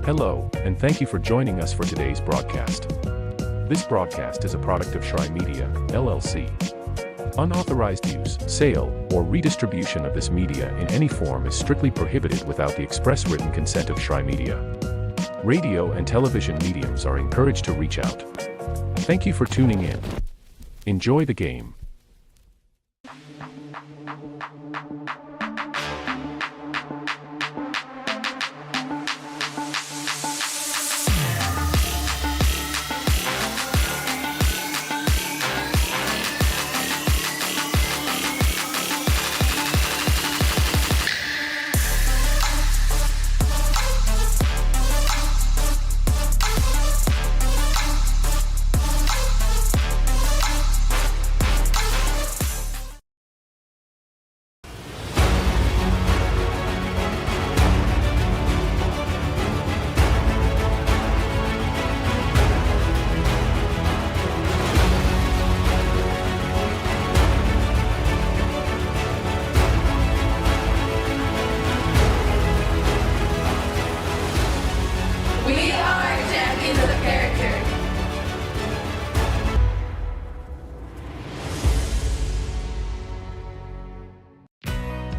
Hello, and thank you for joining us for today's broadcast. This broadcast is a product of Shry Media, LLC. Unauthorized use, sale, or redistribution of this media in any form is strictly prohibited without the express written consent of Shry Media. Radio and television mediums are encouraged to reach out. Thank you for tuning in. Enjoy the game.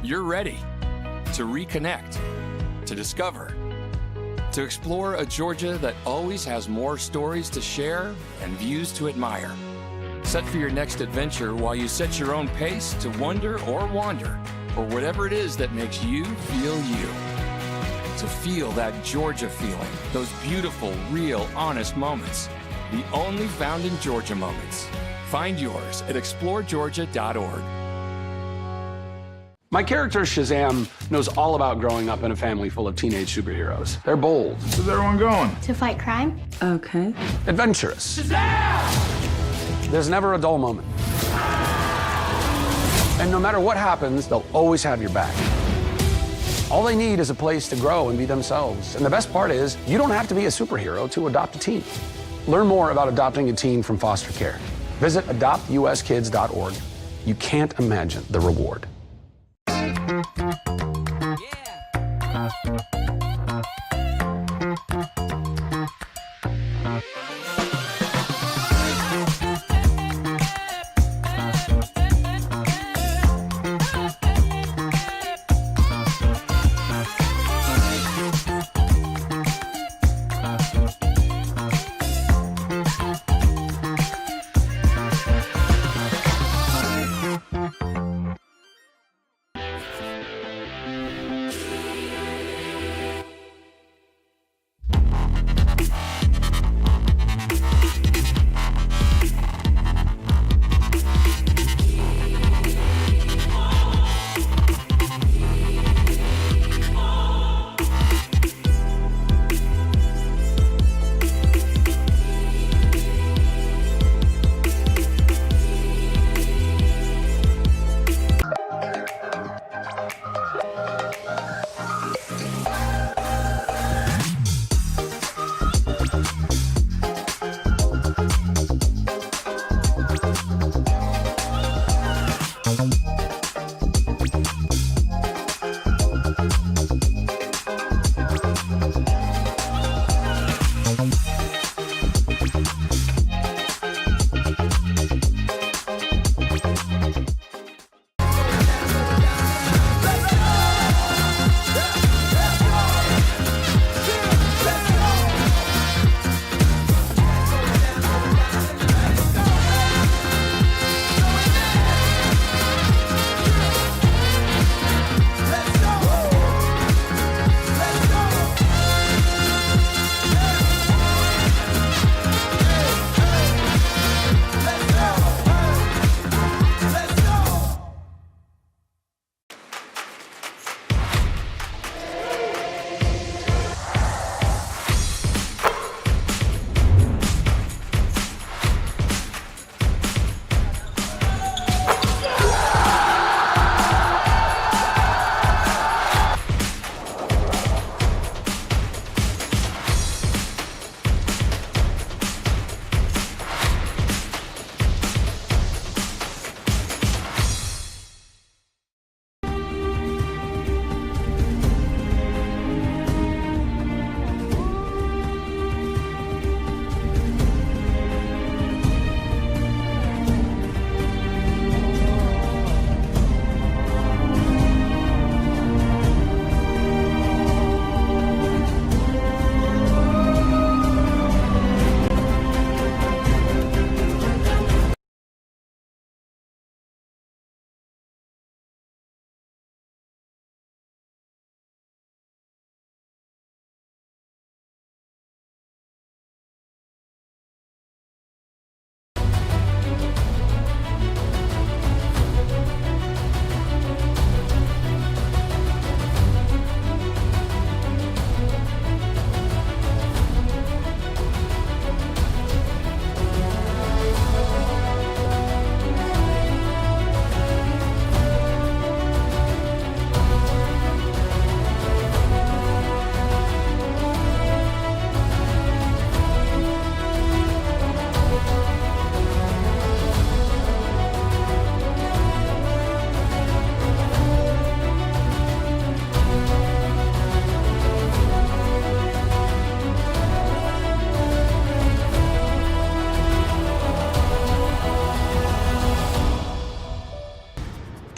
You're ready to reconnect, to discover, to explore a Georgia that always has more stories to share and views to admire. Set for your next adventure while you set your own pace to wonder or wander, or whatever it is that makes you feel you. To feel that Georgia feeling, those beautiful, real, honest moments. The only found in Georgia moments. Find yours at exploregeorgia.org. My character, Shazam, knows all about growing up in a family full of teenage superheroes. They're bold. Where's everyone going? To fight crime? Okay. Adventurous. Shazam! There's never a dull moment. And no matter what happens, they'll always have your back. All they need is a place to grow and be themselves. And the best part is, you don't have to be a superhero to adopt a teen. Learn more about adopting a teen from foster care. Visit adoptuskids.org. You can't imagine the reward.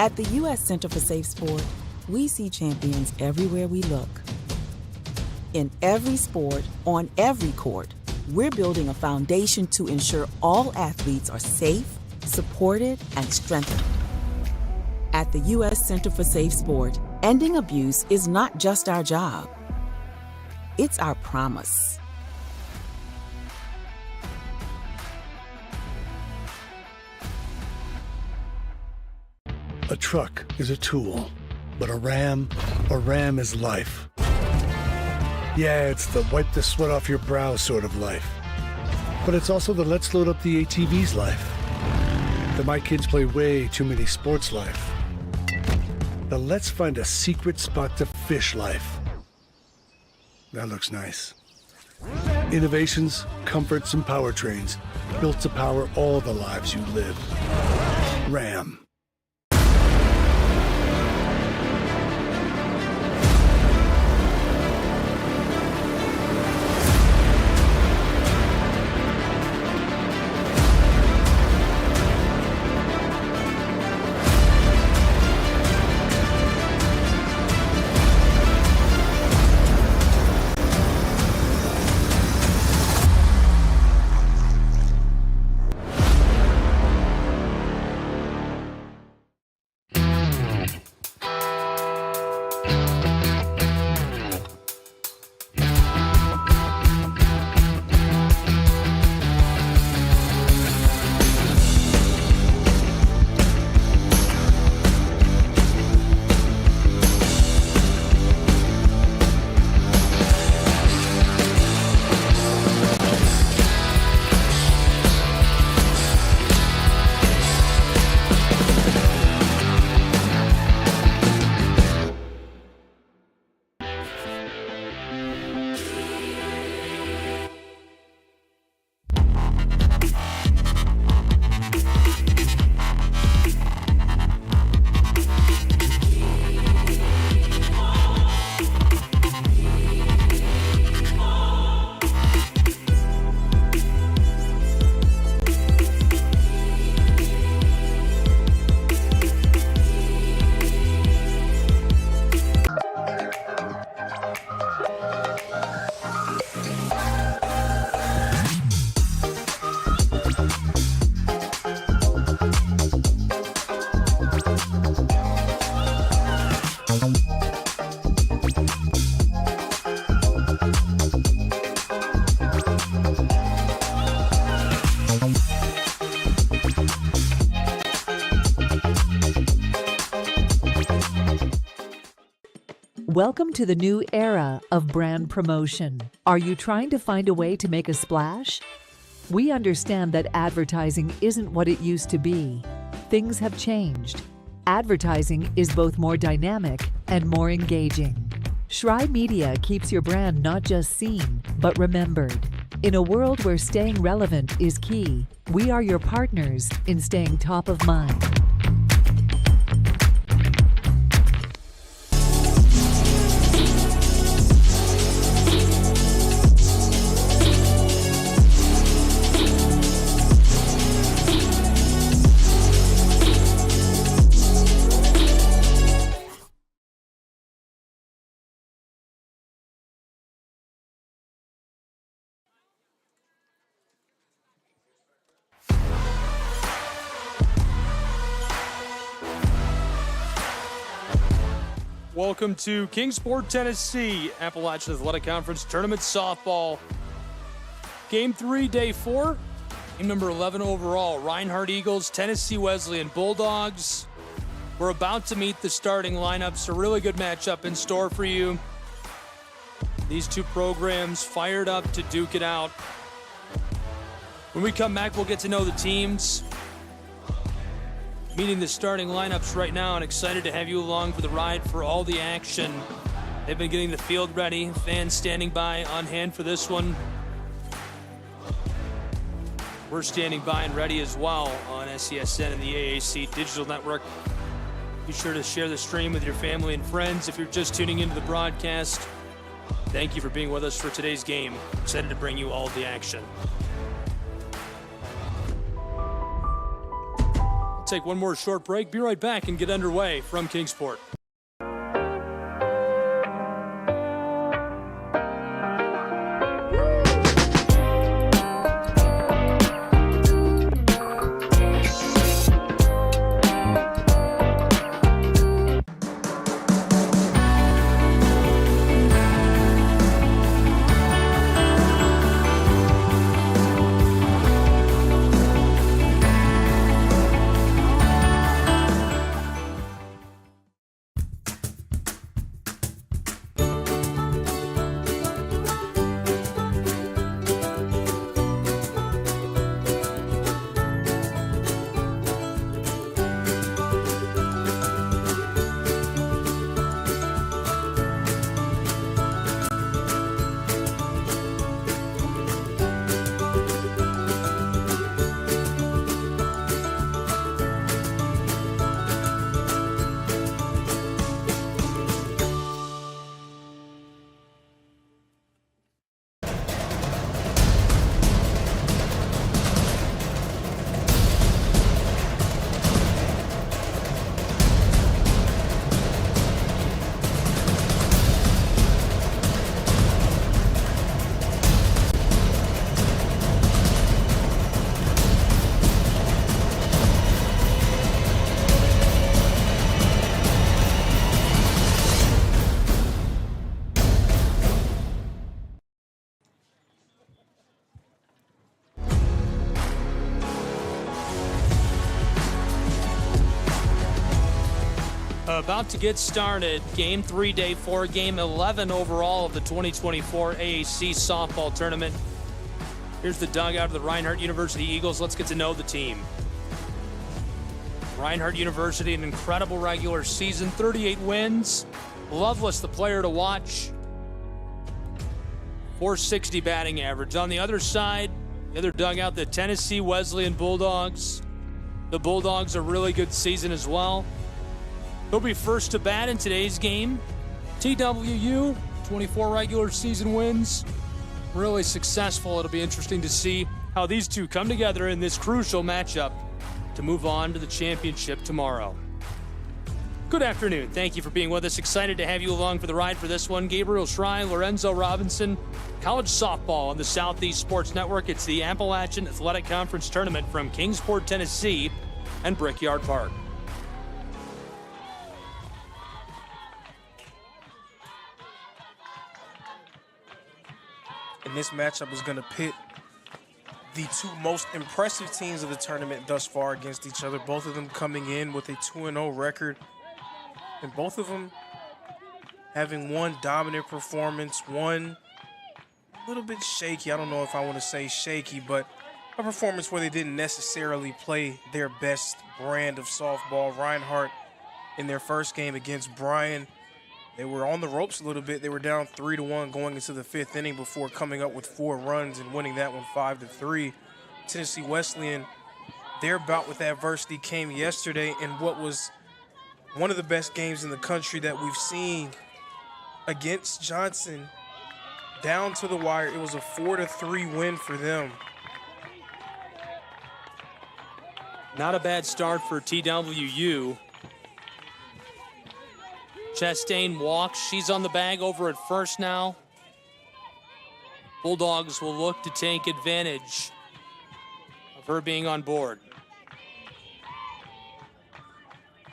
At the U.S. Center for Safe Sport, we see champions everywhere we look. In every sport, on every court, we're building a foundation to ensure all athletes are safe, supported, and strengthened. At the U.S. Center for Safe Sport, ending abuse is not just our job. It's our promise. A truck is a tool, but a ram is life. Yeah, it's the wipe the sweat off your brow sort of life. But it's also the let's load up the ATV's life. The my kids play way too many sports life. The let's find a secret spot to fish life. That looks nice. Innovations, comforts, and powertrains built to power all the lives you live. Ram. Welcome to the new era of brand promotion. Are you trying to find a way to make a splash? We understand that advertising isn't what it used to be. Things have changed. Advertising is both more dynamic and more engaging. Shry Media keeps your brand not just seen, but remembered. In a world where staying relevant is key, we are your partners in staying top of mind. Welcome to Kingsport, Tennessee, Appalachian Athletic Conference Tournament Softball. Game 3, Day 4. Game number 11 overall, Reinhardt Eagles, Tennessee Wesleyan Bulldogs. We're about to meet the starting lineups. A really good matchup in store for you. These two programs fired up to duke it out. When we come back, we'll get to know the teams. Meeting the starting lineups right now, and excited to have you along for the ride for all the action. They've been getting the field ready, fans standing by on hand for this one. We're standing by and ready as well on SESN and the AAC Digital Network. Be sure to share the stream with your family and friends. If you're just tuning into the broadcast, thank you for being with us for today's game. Excited to bring you all the action. take one more short break. Be right back and get underway from Kingsport. About to get started. Game 3, day 4, game 11 overall of the 2024 AAC softball tournament. Here's the dugout of the Reinhardt University Eagles. Let's get to know the team. Reinhardt University, an incredible regular season, 38 wins. Loveless, the player to watch. 460 batting average. On the other side, the other dugout, the Tennessee Wesleyan Bulldogs. The Bulldogs, a really good season as well. He'll be first to bat in today's game. TWU, 24 regular season wins. Really successful. It'll be interesting to see how these two come together in this crucial matchup to move on to the championship tomorrow. Good afternoon. Thank you for being with us. Excited to have you along for the ride for this one. Gabriel Schrei, Lorenzo Robinson, college softball on the Southeast Sports Network. It's the Appalachian Athletic Conference Tournament from Kingsport, Tennessee, and Brickyard Park. And this matchup is going to pit the two most impressive teams of the tournament thus far against each other. Both of them coming in with a 2-0 record. And both of them having one dominant performance, one a little bit shaky. I don't know if I want to say shaky, but a performance where they didn't necessarily play their best brand of softball. Reinhardt in their first game against Bryan, they were on the ropes a little bit. They were down 3-1 going into the 5th inning before coming up with 4 runs and winning that one 5-3. Tennessee Wesleyan, their bout with adversity came yesterday in what was one of the best games in the country that we've seen against Johnson. Down to the wire, it was a 4-3 win for them. Not a bad start for TWU. Chastain walks. She's on the bag over at first now. Bulldogs will look to take advantage of her being on board.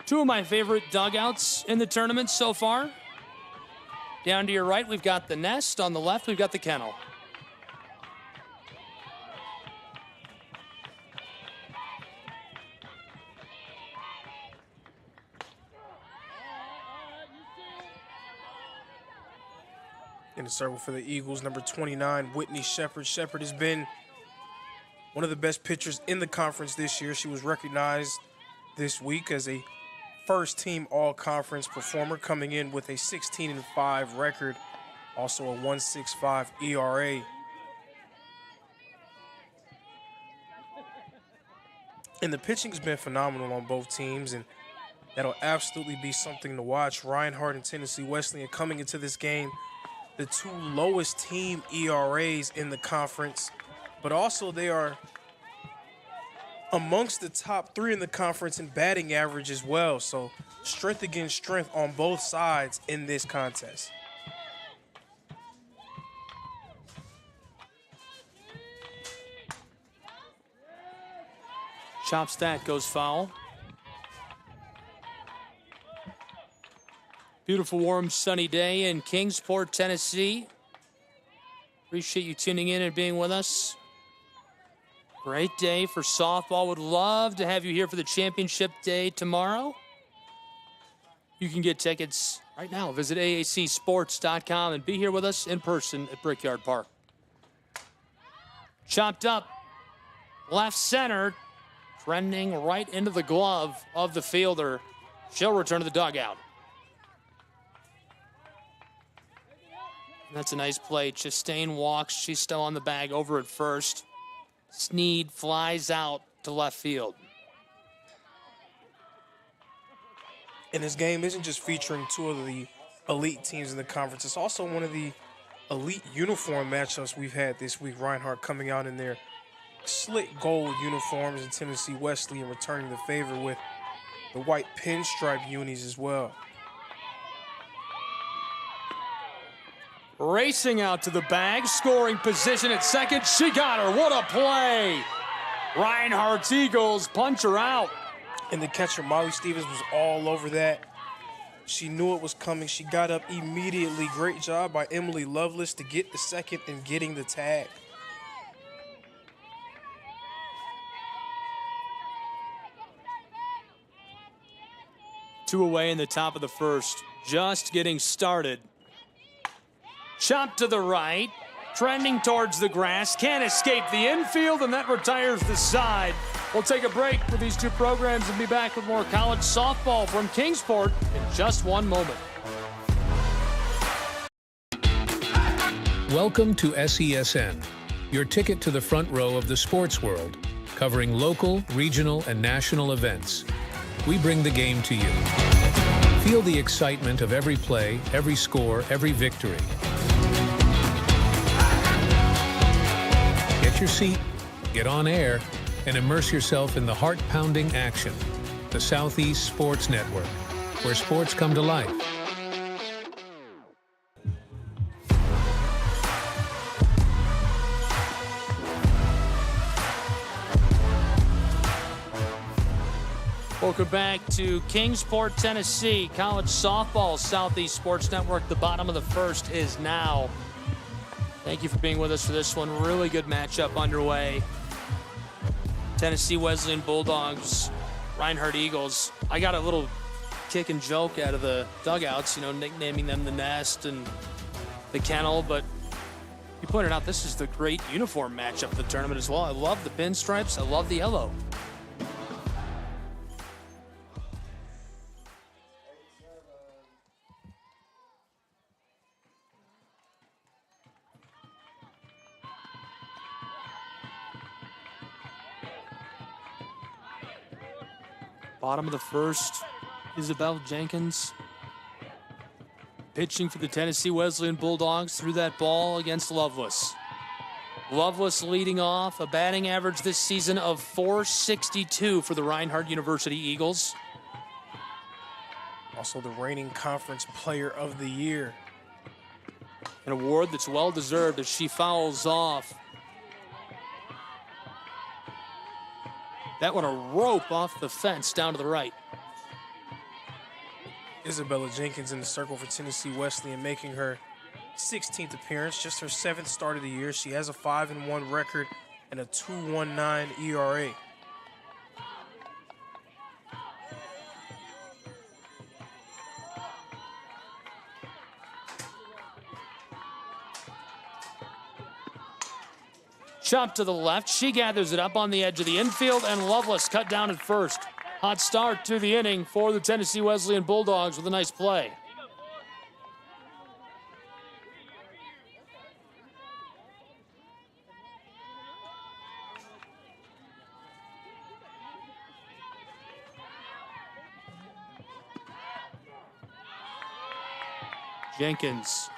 Two of my favorite dugouts in the tournament so far. Down to your right, we've got the nest. On the left, we've got the kennel. In the circle for the Eagles, number 29, Whitney Shepard. Shepard has been one of the best pitchers in the conference this year. She was recognized this week as a first-team all-conference performer, coming in with a 16-5 record, also a 1.65 ERA. And the pitching's been phenomenal on both teams, and that'll absolutely be something to watch. Reinhardt and Tennessee Wesleyan coming into this game, the two lowest team ERAs in the conference, but also they are amongst the top 3 in the conference in batting average as well. So strength against strength on both sides in this contest. Chop stat goes foul. Beautiful, warm, sunny day in Kingsport, Tennessee. Appreciate you tuning in and being with us. Great day for softball. Would love to have you here for the championship day tomorrow. You can get tickets right now. Visit aacsports.com and be here with us in person at Brickyard Park. Chopped up, left center, trending right into the glove of the fielder. She'll return to the dugout. That's a nice play. Chastain walks. She's still on the bag over at first. Sneed flies out to left field. And this game isn't just featuring 2 of the elite teams in the conference. It's also one of the elite uniform matchups we've had this week. Reinhardt coming out in their slick gold uniforms, and Tennessee Wesleyan returning the favor with the white pinstripe unis as well. Racing out to the bag, scoring position at second. She got her. What a play. Reinhardt's Eagles punch her out. And the catcher, Molly Stevens, was all over that. She knew it was coming. She got up immediately. Great job by Emily Lovelace to get the second and getting the tag. Two away in the top of the first. Just getting started. Chop to the right, trending towards the grass, can't escape the infield, and that retires the side. We'll take a break with these 2 programs and be back with more college softball from Kingsport in just one moment. Welcome to SESN, your ticket to the front row of the sports world, covering local, regional, and national events. We bring the game to you. Feel the excitement of every play, every score, every victory. Get your seat, get on air, and immerse yourself in the heart-pounding action. The Southeast Sports Network, where sports come to life. Welcome back to Kingsport, Tennessee. College softball, Southeast Sports Network. The bottom of the first is now. Thank you for being with us for this one. Really good matchup underway. Tennessee Wesleyan Bulldogs, Reinhardt Eagles. I got a little kick and joke out of the dugouts, nicknaming them the Nest and the Kennel, but you pointed out this is the great uniform matchup of the tournament as well. I love the pinstripes. I love the yellow. Bottom of the first, Isabel Jenkins pitching for the Tennessee Wesleyan Bulldogs, threw that ball against Lovelace. Lovelace leading off, a batting average this season of .462 for the Reinhardt University Eagles. Also the reigning conference player of the year. An award that's well deserved as she fouls off. That one a rope off the fence down to the right. Isabella Jenkins in the circle for Tennessee Wesleyan, making her 16th appearance, just her 7th start of the year. She has a 5-1 record and a 2.19 ERA. Chop to the left. She gathers it up on the edge of the infield, and Lovelace cut down at first. Hot start to the inning for the Tennessee Wesleyan Bulldogs with a nice play. Jenkins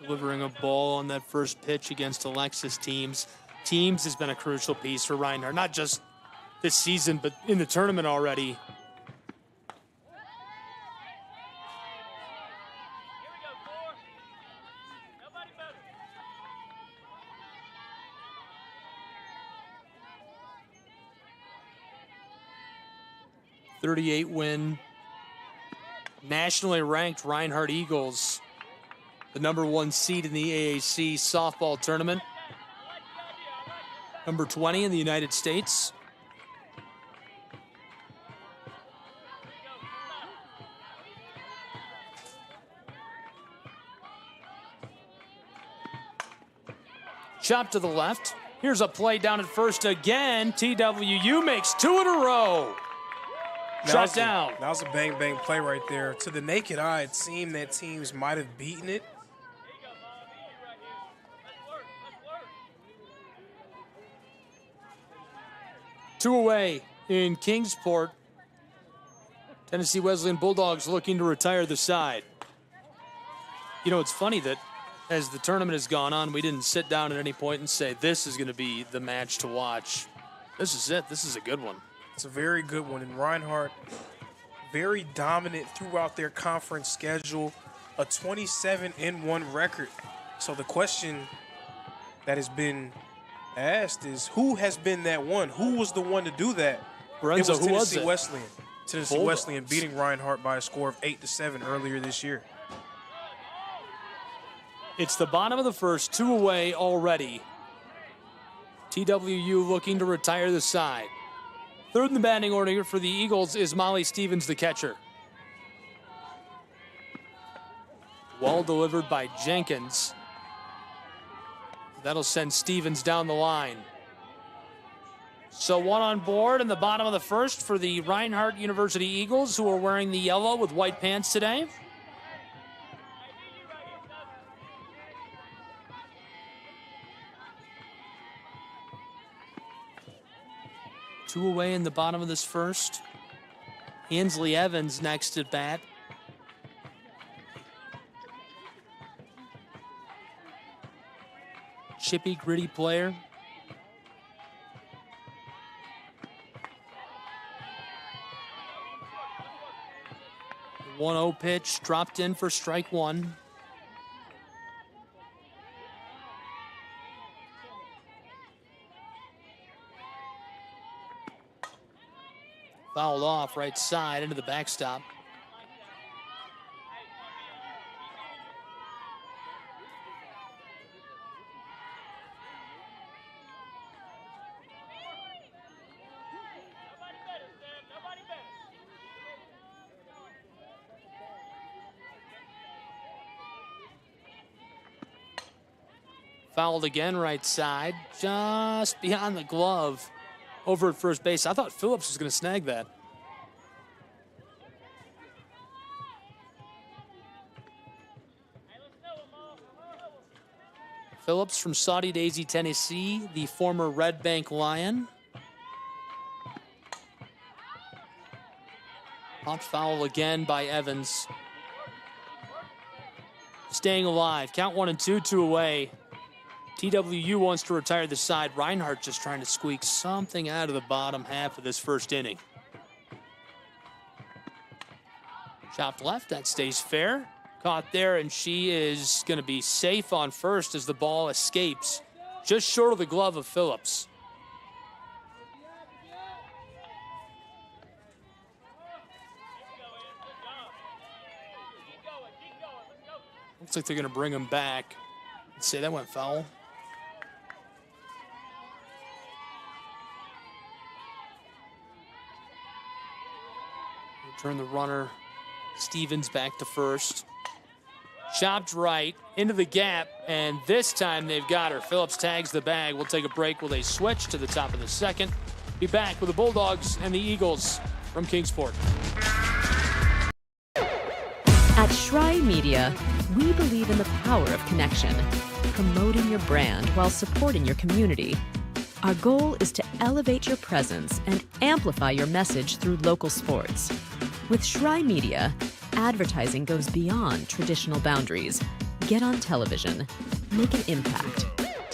delivering a ball on that first pitch against Alexis teams. teams has been a crucial piece for Reinhardt, not just this season, but in the tournament already. .38 win, nationally ranked Reinhardt Eagles, the #1 seed in the AAC softball tournament, number 20 in the United States. Chop to the left. Here's a play down at first again. TWU makes 2 in a row. Shot down. That was a bang-bang play right there. To the naked eye, it seemed that teams might have beaten it. Two away in Kingsport. Tennessee Wesleyan Bulldogs looking to retire the side. You know, it's funny that as the tournament has gone on, we didn't sit down at any point and say, this is going to be the match to watch. This is it. This is a good one. It's a very good one. And Reinhardt, very dominant throughout their conference schedule, a 27-1 record. So the question that has been asked is, who has been that one? Who was the one to do that? Lorenzo, it was who was Tennessee it? Wesleyan. Tennessee Bulldogs. Wesleyan beating Reinhardt by a score of 8-7 earlier this year. It's the bottom of the first, 2 away already. TWU looking to retire the side. Third in the batting order for the Eagles is Molly Stevens, the catcher. Well delivered by Jenkins. That'll send Stevens down the line. So 1 on board in the bottom of the first for the Reinhardt University Eagles, who are wearing the yellow with white pants today. Two away in the bottom of this first. Ansley Evans next at bat. Chippy, gritty player. The 1-0 pitch dropped in for strike 1. Fouled off right side into the backstop. Fouled again right side, just beyond the glove. Over at first base. I thought Phillips was going to snag that. Phillips from Saudi Daisy, Tennessee, the former Red Bank Lion. Popped foul again by Evans. Staying alive. Count 1 and 2, 2 away. TWU wants to retire the side. Reinhardt just trying to squeak something out of the bottom half of this first inning. Chopped left, that stays fair. Caught there, and she is going to be safe on first as the ball escapes just short of the glove of Phillips. Looks like they're going to bring him back. Let's say that went foul. Return the runner, Stevens back to first. Chopped right into the gap, and this time they've got her. Phillips tags the bag. We'll take a break with a switch to the top of the second. Be back with the Bulldogs and the Eagles from Kingsport. At Shry Media, we believe in the power of connection, promoting your brand while supporting your community. Our goal is to elevate your presence and amplify your message through local sports. With Shry Media, advertising goes beyond traditional boundaries. Get on television, make an impact,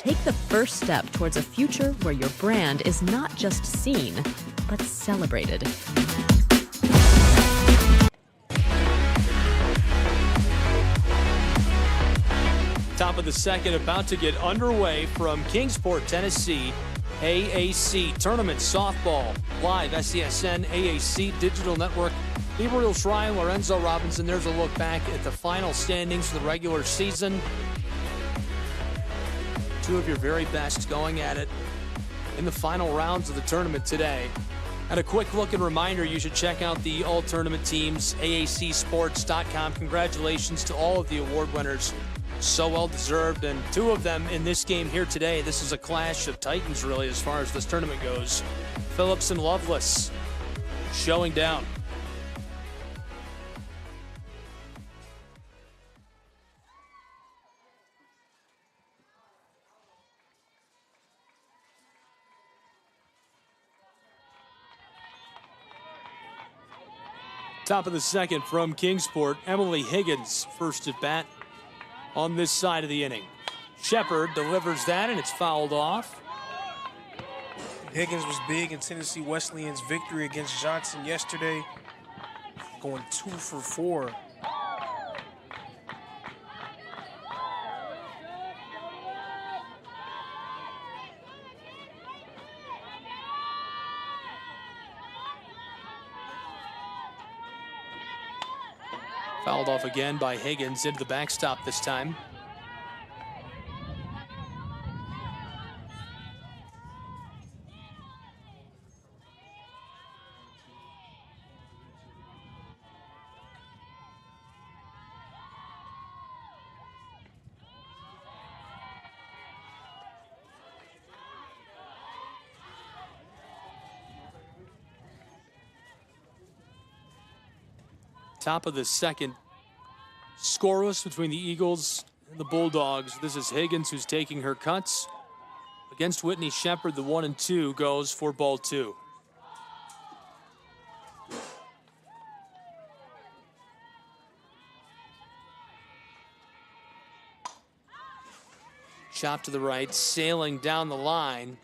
Take the first step towards a future where your brand is not just seen, but celebrated. Top of the second, about to get underway from Kingsport, Tennessee. AAC Tournament Softball, live, SESN, AAC Digital Network. Gabriel Shrine, Lorenzo Robinson. There's a look back at the final standings for the regular season. Two of your very best going at it in the final rounds of the tournament today. And a quick look and reminder, you should check out the all-tournament teams, aacsports.com. Congratulations to all of the award winners. So well deserved, and two of them in this game here today. This is a clash of titans, really, as far as this tournament goes. Phillips and Lovelace showing down. Top of the second from Kingsport, Emily Higgins, first at bat on this side of the inning. Shepard delivers that, and it's fouled off. Higgins was big in Tennessee Wesleyan's victory against Johnson yesterday, going 2 for 4. Fouled off again by Higgins into the backstop this time. Top of the second, scoreless between the Eagles and the Bulldogs. This is Higgins who's taking her cuts. Against Whitney Shepard, the 1-2 goes for ball 2. Chop to the right, sailing down the line.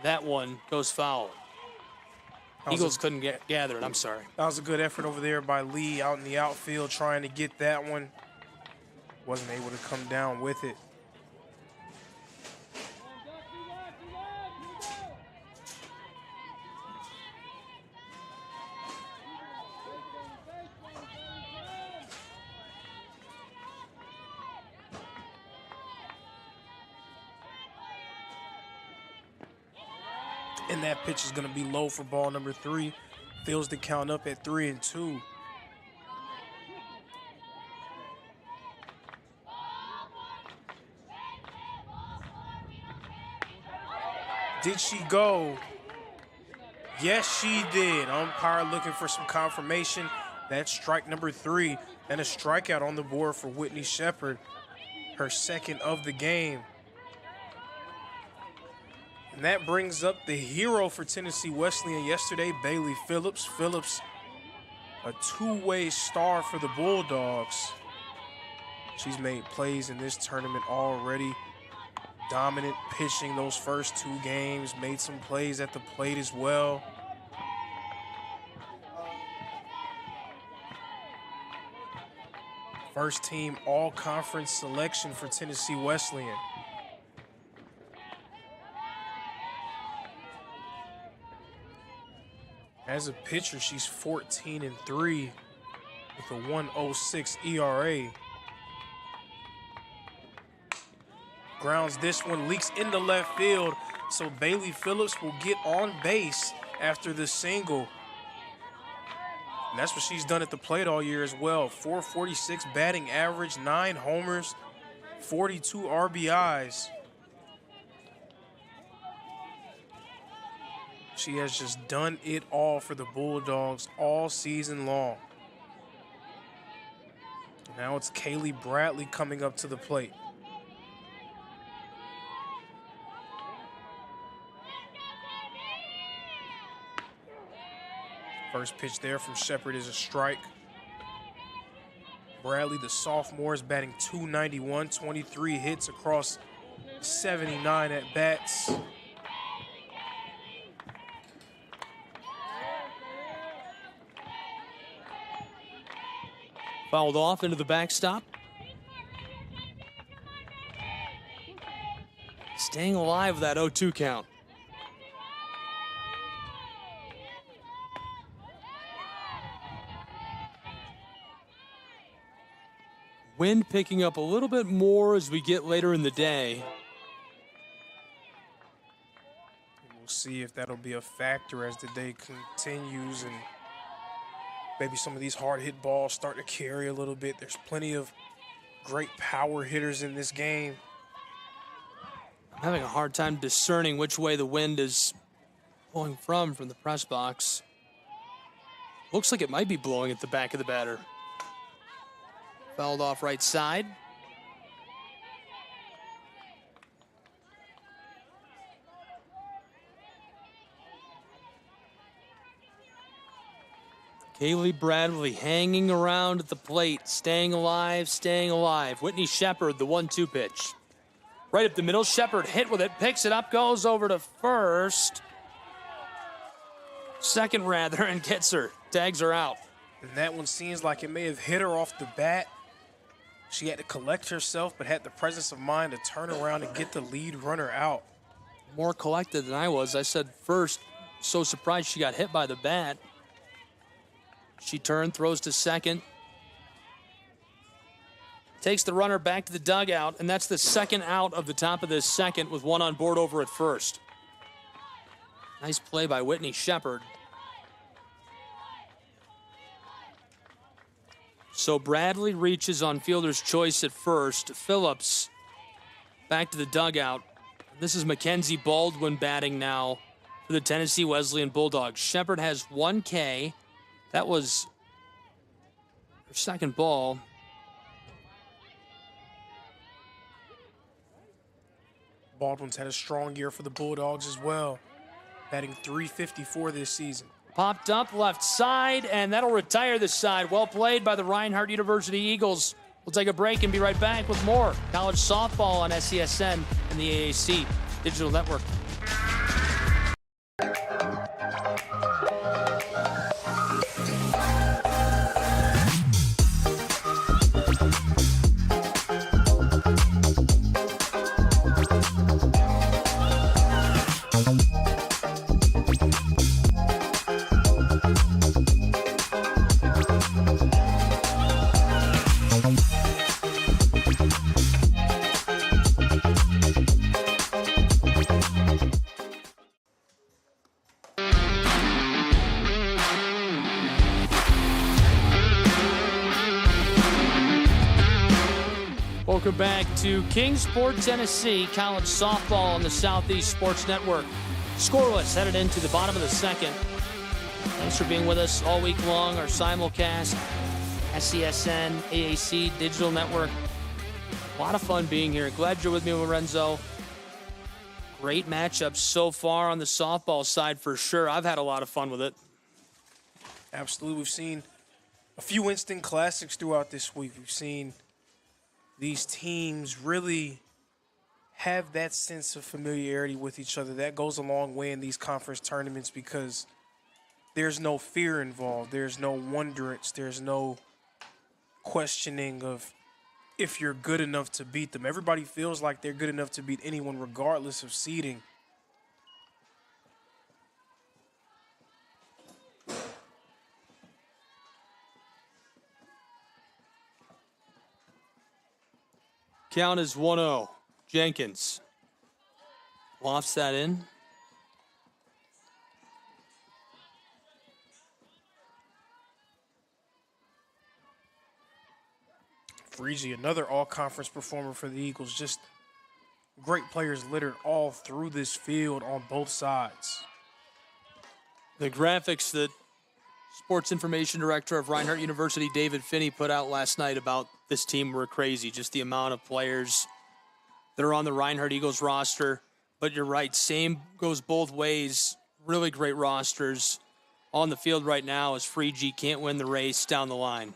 That one goes foul. Eagles couldn't gather it, I'm sorry. That was a good effort over there by Lee out in the outfield trying to get that one. Wasn't able to come down with it. And that pitch is going to be low for ball number 3. Fills the count up at 3-2. Did she go? Yes, she did. Umpire looking for some confirmation. That's strike number 3 and a strikeout on the board for Whitney Shepard, her second of the game. And that brings up the hero for Tennessee Wesleyan yesterday, Bailey Phillips. Phillips, a two-way star for the Bulldogs. She's made plays in this tournament already. Dominant pitching those first 2 games. Made some plays at the plate as well. First team all-conference selection for Tennessee Wesleyan. As a pitcher, she's 14-3 with a 1.06 ERA. Grounds this one, leaks into left field, so Bailey Phillips will get on base after the single. And that's what she's done at the plate all year as well. 446 batting average, 9 homers, 42 RBIs. She has just done it all for the Bulldogs all season long. Now it's Kaylee Bradley coming up to the plate. First pitch there from Shepard is a strike. Bradley, the sophomore, is batting .291, 23 hits across 79 at bats. Fouled off into the backstop. Staying alive with that 0-2 count. Wind picking up a little bit more as we get later in the day. We'll see if that'll be a factor as the day continues and maybe some of these hard hit balls start to carry a little bit. There's plenty of great power hitters in this game. I'm having a hard time discerning which way the wind is blowing from the press box. Looks like it might be blowing at the back of the batter. Fouled off right side. Kaylee Bradley hanging around at the plate, staying alive, staying alive. Whitney Shepard, the 1-2 pitch. Right up the middle, Shepard hit with it, picks it up, goes over to first. Second rather, and gets her, tags her out. And that one seems like it may have hit her off the bat. She had to collect herself, but had the presence of mind to turn around and get the lead runner out. More collected than I was. I said first, so surprised she got hit by the bat. She turned, throws to second. Takes the runner back to the dugout, and that's the second out of the top of this second with one on board over at first. Nice play by Whitney Shepard. So Bradley reaches on fielder's choice at first. Phillips back to the dugout. This is Mackenzie Baldwin batting now for the Tennessee Wesleyan Bulldogs. Shepard has 1 K. That was her second ball. Baldwin's had a strong year for the Bulldogs as well, batting .354 this season. Popped up left side, and that'll retire the side. Well played by the Reinhardt University Eagles. We'll take a break and be right back with more college softball on SESN and the AAC Digital Network. Welcome back to Kingsport, Tennessee, college softball on the Southeast Sports Network. Scoreless headed into the bottom of the second. Thanks for being with us all week long. Our simulcast, SESN, AAC, Digital Network. A lot of fun being here. Glad you're with me, Lorenzo. Great matchups so far on the softball side for sure. I've had a lot of fun with it. Absolutely. We've seen a few instant classics throughout this week. We've seen these teams really have that sense of familiarity with each other. That goes a long way in these conference tournaments because there's no fear involved. There's no wonderance. There's no questioning of if you're good enough to beat them. Everybody feels like they're good enough to beat anyone regardless of seeding. Count is 1-0. Jenkins lofts that in. Freegee, another all-conference performer for the Eagles. Just great players littered all through this field on both sides. The graphics that Sports Information Director of Reinhardt University, David Finney, put out last night about this team were crazy. Just the amount of players that are on the Reinhardt Eagles roster. But you're right, same goes both ways. Really great rosters on the field right now as Freegee can't win the race down the line.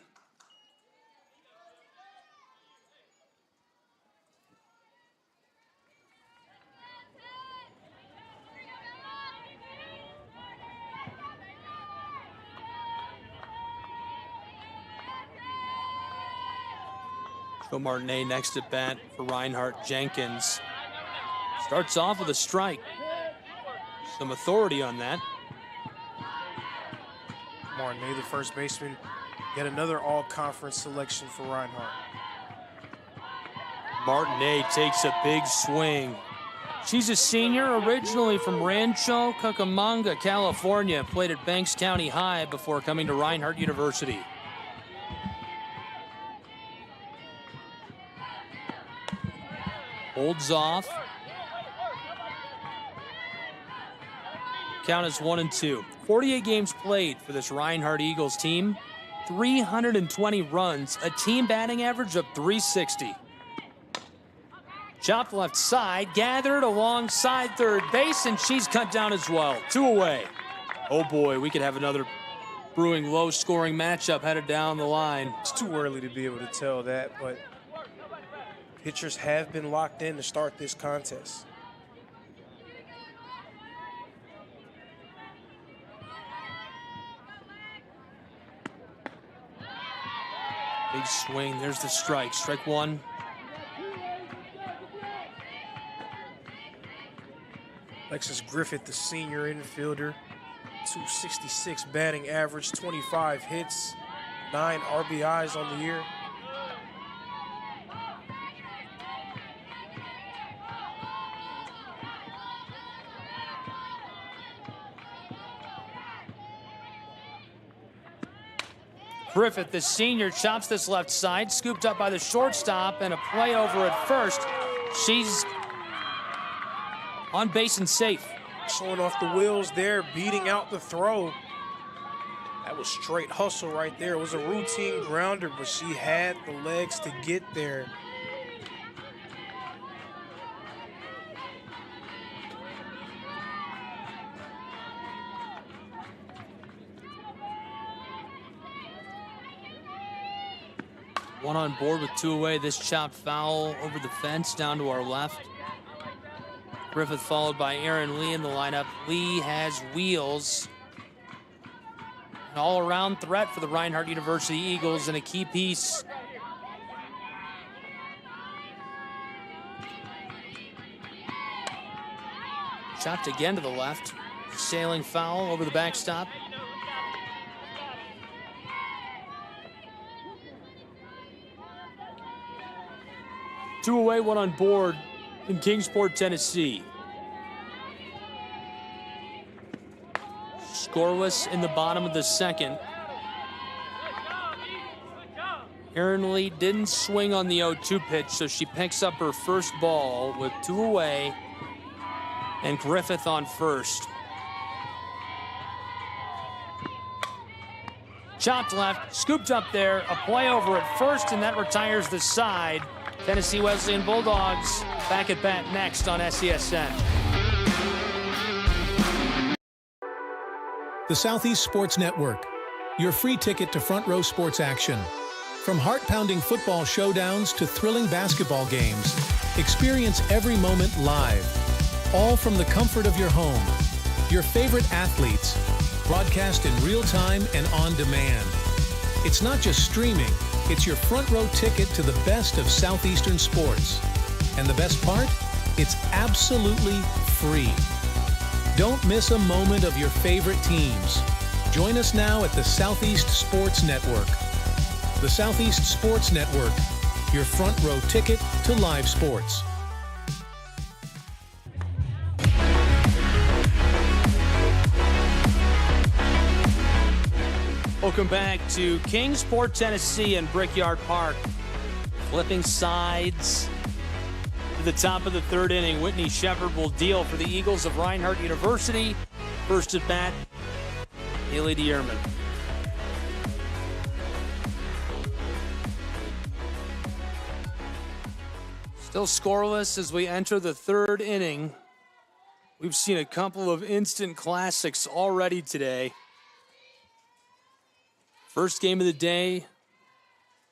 Phil Martinet next at bat for Reinhardt. Jenkins starts off with a strike. Some authority on that. Martinet, the first baseman, yet another all-conference selection for Reinhardt. Martinet takes a big swing. She's a senior, originally from Rancho Cucamonga, California. Played at Banks County High before coming to Reinhardt University. Holds off. Count is 1-2. 48 games played for this Reinhardt Eagles team. 320 runs, a team batting average of .360. Chopped left side, gathered alongside third base, and she's cut down as well. 2 away. Oh boy, we could have another brewing low-scoring matchup headed down the line. It's too early to be able to tell that, but pitchers have been locked in to start this contest. Big swing, there's the strike. Strike one. Alexis Griffith, the senior infielder, .266 batting average, 25 hits, 9 RBIs on the year. Griffith, the senior, chops this left side, scooped up by the shortstop, and a play over at first. She's on base and safe. Showing off the wheels there, beating out the throw. That was straight hustle right there. It was a routine grounder, but she had the legs to get there. One on board with 2 away. This chopped foul over the fence down to our left. Griffith followed by Aaron Lee in the lineup. Lee has wheels. An all-around threat for the Reinhardt University Eagles and a key piece. Chopped again to the left. Sailing foul over the backstop. Two away, one on board in Kingsport, Tennessee. Scoreless in the bottom of the second. Aaron Lee didn't swing on the 0-2 pitch, so she picks up her first ball with 2 away, and Griffith on first. Chopped left, scooped up there, a play over at first, and that retires the side. Tennessee Wesleyan Bulldogs back at bat next on SESN. The Southeast Sports Network, your free ticket to front row sports action. From heart-pounding football showdowns to thrilling basketball games, experience every moment live, all from the comfort of your home. Your favorite athletes, broadcast in real time and on demand. It's not just streaming, it's your front row ticket to the best of Southeastern sports. And the best part? It's absolutely free. Don't miss a moment of your favorite teams. Join us now at the Southeast Sports Network. The Southeast Sports Network, your front row ticket to live sports. Welcome back to Kingsport, Tennessee and Brickyard Park. Flipping sides to the top of the third inning. Whitney Shepard will deal for the Eagles of Reinhardt University. First at bat, Haley Dierman. Still scoreless as we enter the third inning. We've seen a couple of instant classics already today. First game of the day,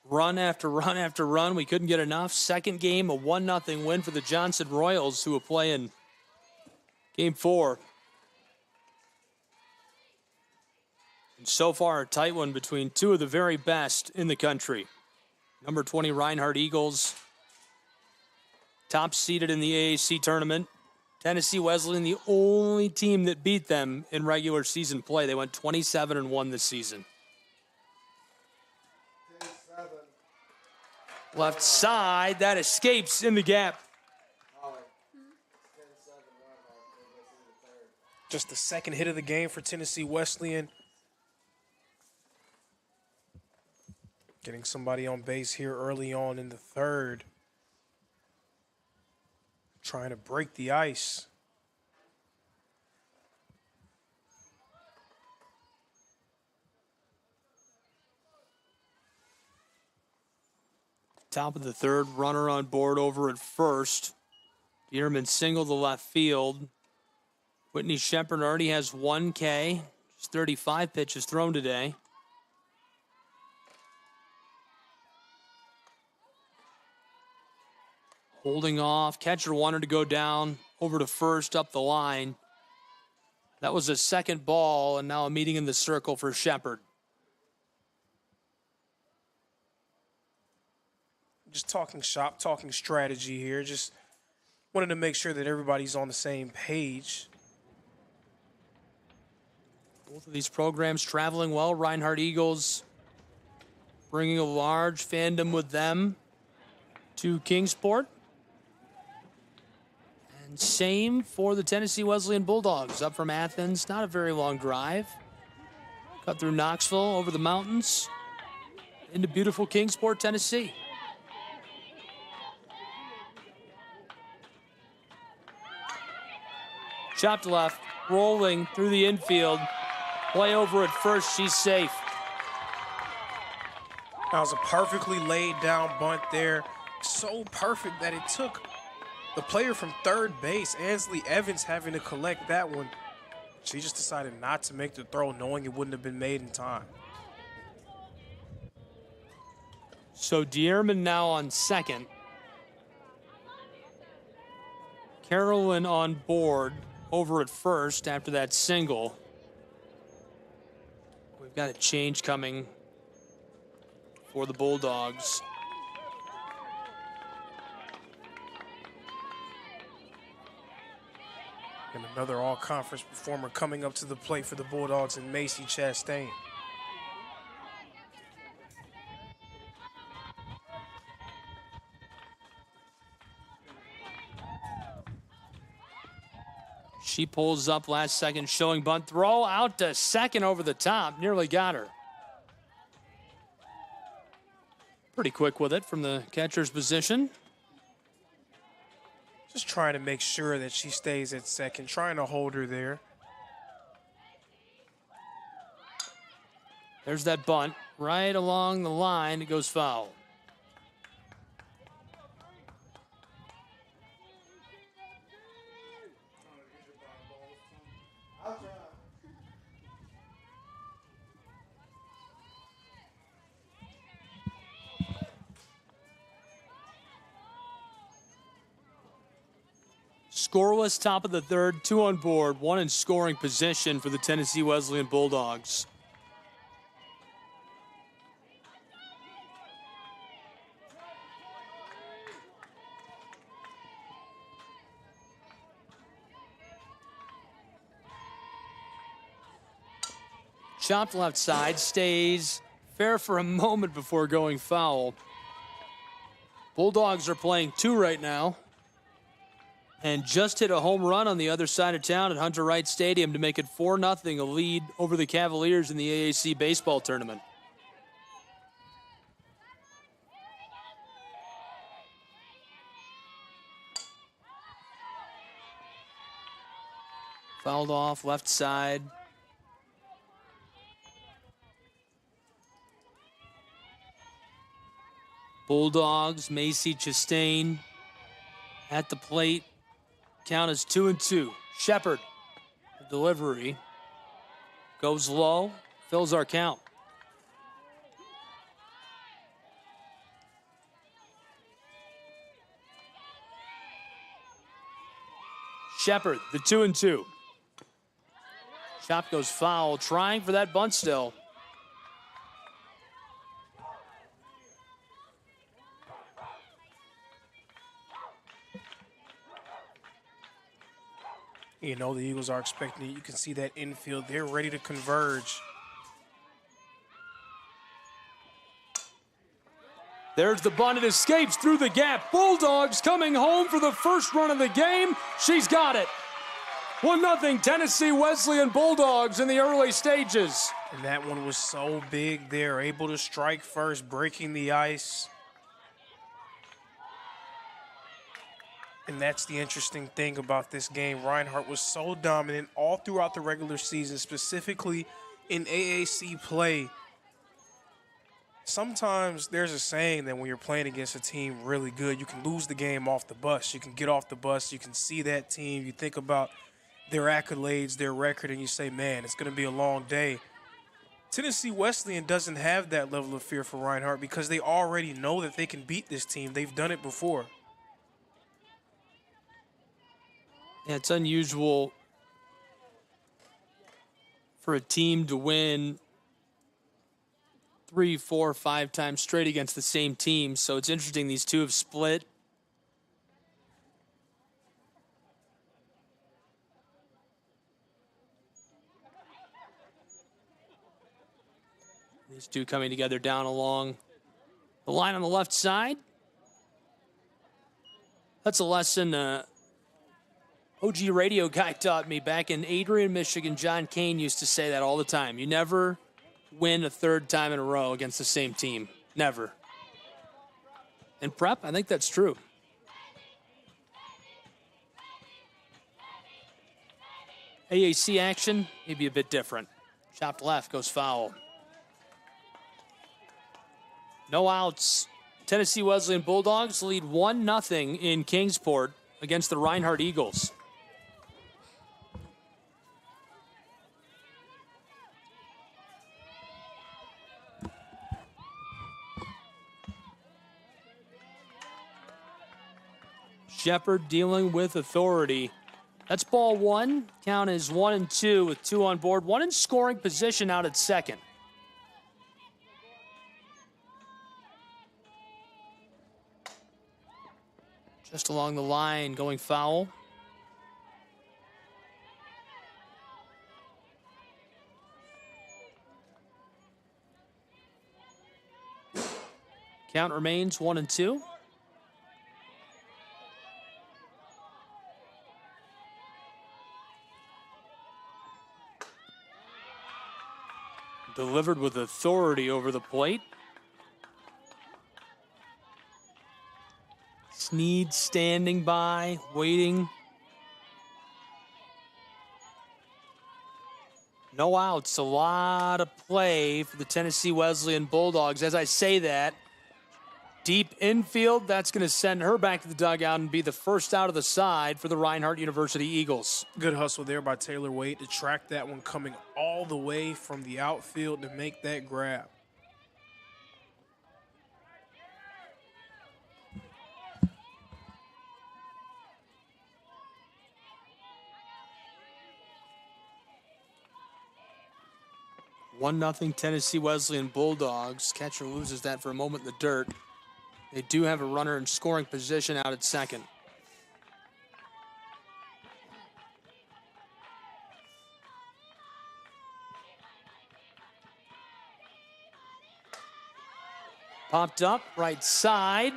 run after run after run. We couldn't get enough. Second game, a 1-0 win for the Johnson Royals, who will play in Game 4. And so far, a tight one between two of the very best in the country. Number 20 Reinhardt Eagles, top seeded in the AAC tournament. Tennessee Wesleyan, the only team that beat them in regular season play. They went 27-1 this season. Left side, that escapes in the gap. Just the second hit of the game for Tennessee Wesleyan. Getting somebody on base here early on in the third. Trying to break the ice. Top of the third, runner on board over at first. Bierman single to left field. Whitney Shepard already has 1 K. Just 35 pitches thrown today. Holding off. Catcher wanted to go down over to first up the line. That was a second ball, and now a meeting in the circle for Shepard. Just talking shop, talking strategy here. Just wanted to make sure that everybody's on the same page. Both of these programs traveling well. Reinhardt Eagles bringing a large fandom with them to Kingsport. And same for the Tennessee Wesleyan Bulldogs, up from Athens. Not a very long drive. Cut through Knoxville, over the mountains, into beautiful Kingsport, Tennessee. Chopped left, rolling through the infield. Play over at first, she's safe. That was a perfectly laid down bunt there. So perfect that it took the player from third base, Ansley Evans, having to collect that one. She just decided not to make the throw, knowing it wouldn't have been made in time. So Dierman now on second. Carolyn on board over at first after that single. We've got a change coming for the Bulldogs. And another all-conference performer coming up to the plate for the Bulldogs in Macy Chastain. She pulls up last second, showing bunt throw out to second over the top. Nearly got her. Pretty quick with it from the catcher's position. Just trying to make sure that she stays at second, trying to hold her there. There's that bunt right along the line. It goes foul. Scoreless, top of the third, 2 on board, 1 in scoring position for the Tennessee Wesleyan Bulldogs. Chopped left side, stays fair for a moment before going foul. Bulldogs are playing 2 right now. And just hit a home run on the other side of town at Hunter Wright Stadium to make it 4-0, a lead over the Cavaliers in the AAC baseball tournament. Fouled off left side. Bulldogs, Macy Chastain at the plate. Count is 2-2. Shepard, delivery, goes low, fills our count. Shepard, the 2-2. Chop goes foul, trying for that bunt still. You know the Eagles are expecting it. You can see that infield. They're ready to converge. There's the bunt. It escapes through the gap. Bulldogs coming home for the first run of the game. She's got it. 1-0 Tennessee Wesleyan Bulldogs in the early stages. And that one was so big there, able to strike first, breaking the ice. And that's the interesting thing about this game. Reinhardt was so dominant all throughout the regular season, specifically in AAC play. Sometimes there's a saying that when you're playing against a team really good, you can lose the game off the bus. You can get off the bus, you can see that team, you think about their accolades, their record, and you say, man, it's going to be a long day. Tennessee Wesleyan doesn't have that level of fear for Reinhardt because they already know that they can beat this team. They've done it before. Yeah, it's unusual for a team to win 3, 4, 5 times straight against the same team. So it's interesting these two have split. These two coming together down along the line on the left side. That's a lesson OG radio guy taught me back in Adrian, Michigan. John Kane used to say that all the time. You never win a third time in a row against the same team. Never. In prep, I think that's true. AAC action, maybe a bit different. Chopped left, goes foul. No outs. Tennessee Wesleyan Bulldogs lead 1-0 in Kingsport against the Reinhardt Eagles. Shepard dealing with authority. That's ball one. Count is 1-2 with 2 on board. 1 in scoring position out at second. Just along the line, going foul. Count remains 1-2. Delivered with authority over the plate. Sneed standing by, waiting. No outs, a lot of play for the Tennessee Wesleyan Bulldogs. As I say that, deep infield, that's going to send her back to the dugout and be the first out of the side for the Reinhardt University Eagles. Good hustle there by Taylor Wade to track that one coming all the way from the outfield to make that grab. One 1-0 Tennessee Wesleyan Bulldogs. Catcher loses that for a moment in the dirt. They do have a runner in scoring position out at second. Popped up, right side.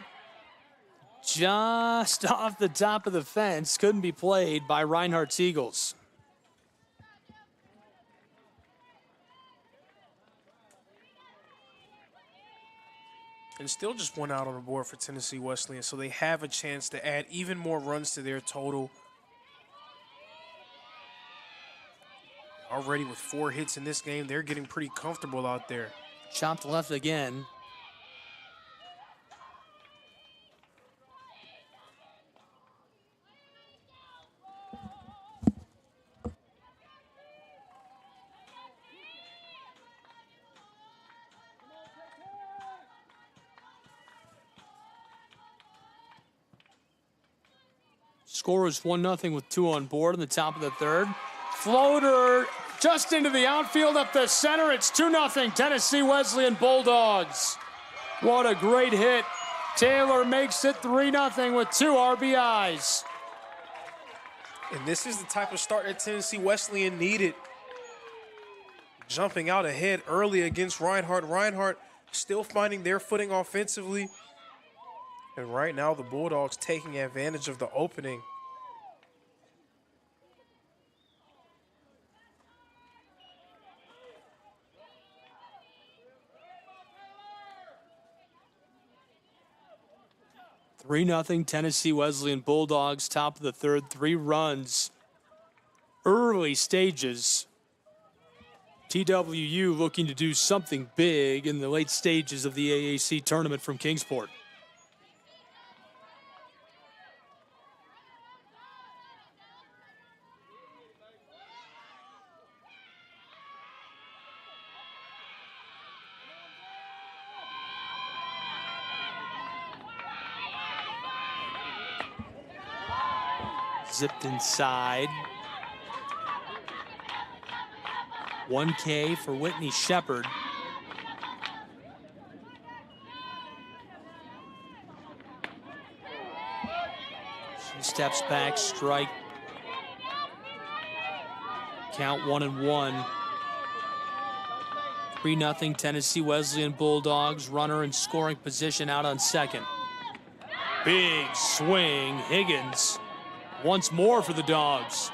Just off the top of the fence. Couldn't be played by Reinhardt's Eagles. And still just 1 out on the board for Tennessee Wesleyan, so they have a chance to add even more runs to their total. Already with 4 hits in this game, they're getting pretty comfortable out there. Chopped left again. Score is 1-0 with 2 on board in the top of the third. Floater just into the outfield up the center. It's 2-0 Tennessee Wesleyan Bulldogs. What a great hit. Taylor makes it 3-0 with 2 RBIs. And this is the type of start that Tennessee Wesleyan needed. Jumping out ahead early against Reinhardt. Reinhardt still finding their footing offensively. And right now the Bulldogs taking advantage of the opening. Three 3-0 Tennessee Wesleyan Bulldogs, top of the third, 3 runs. Early stages. TWU looking to do something big in the late stages of the AAC tournament from Kingsport. Zipped inside. 1K for Whitney Shepard. She steps back, strike. Count 1-1. 3-0 Tennessee Wesleyan Bulldogs. Runner in scoring position out on second. Big swing, Higgins. Once more for the Dogs.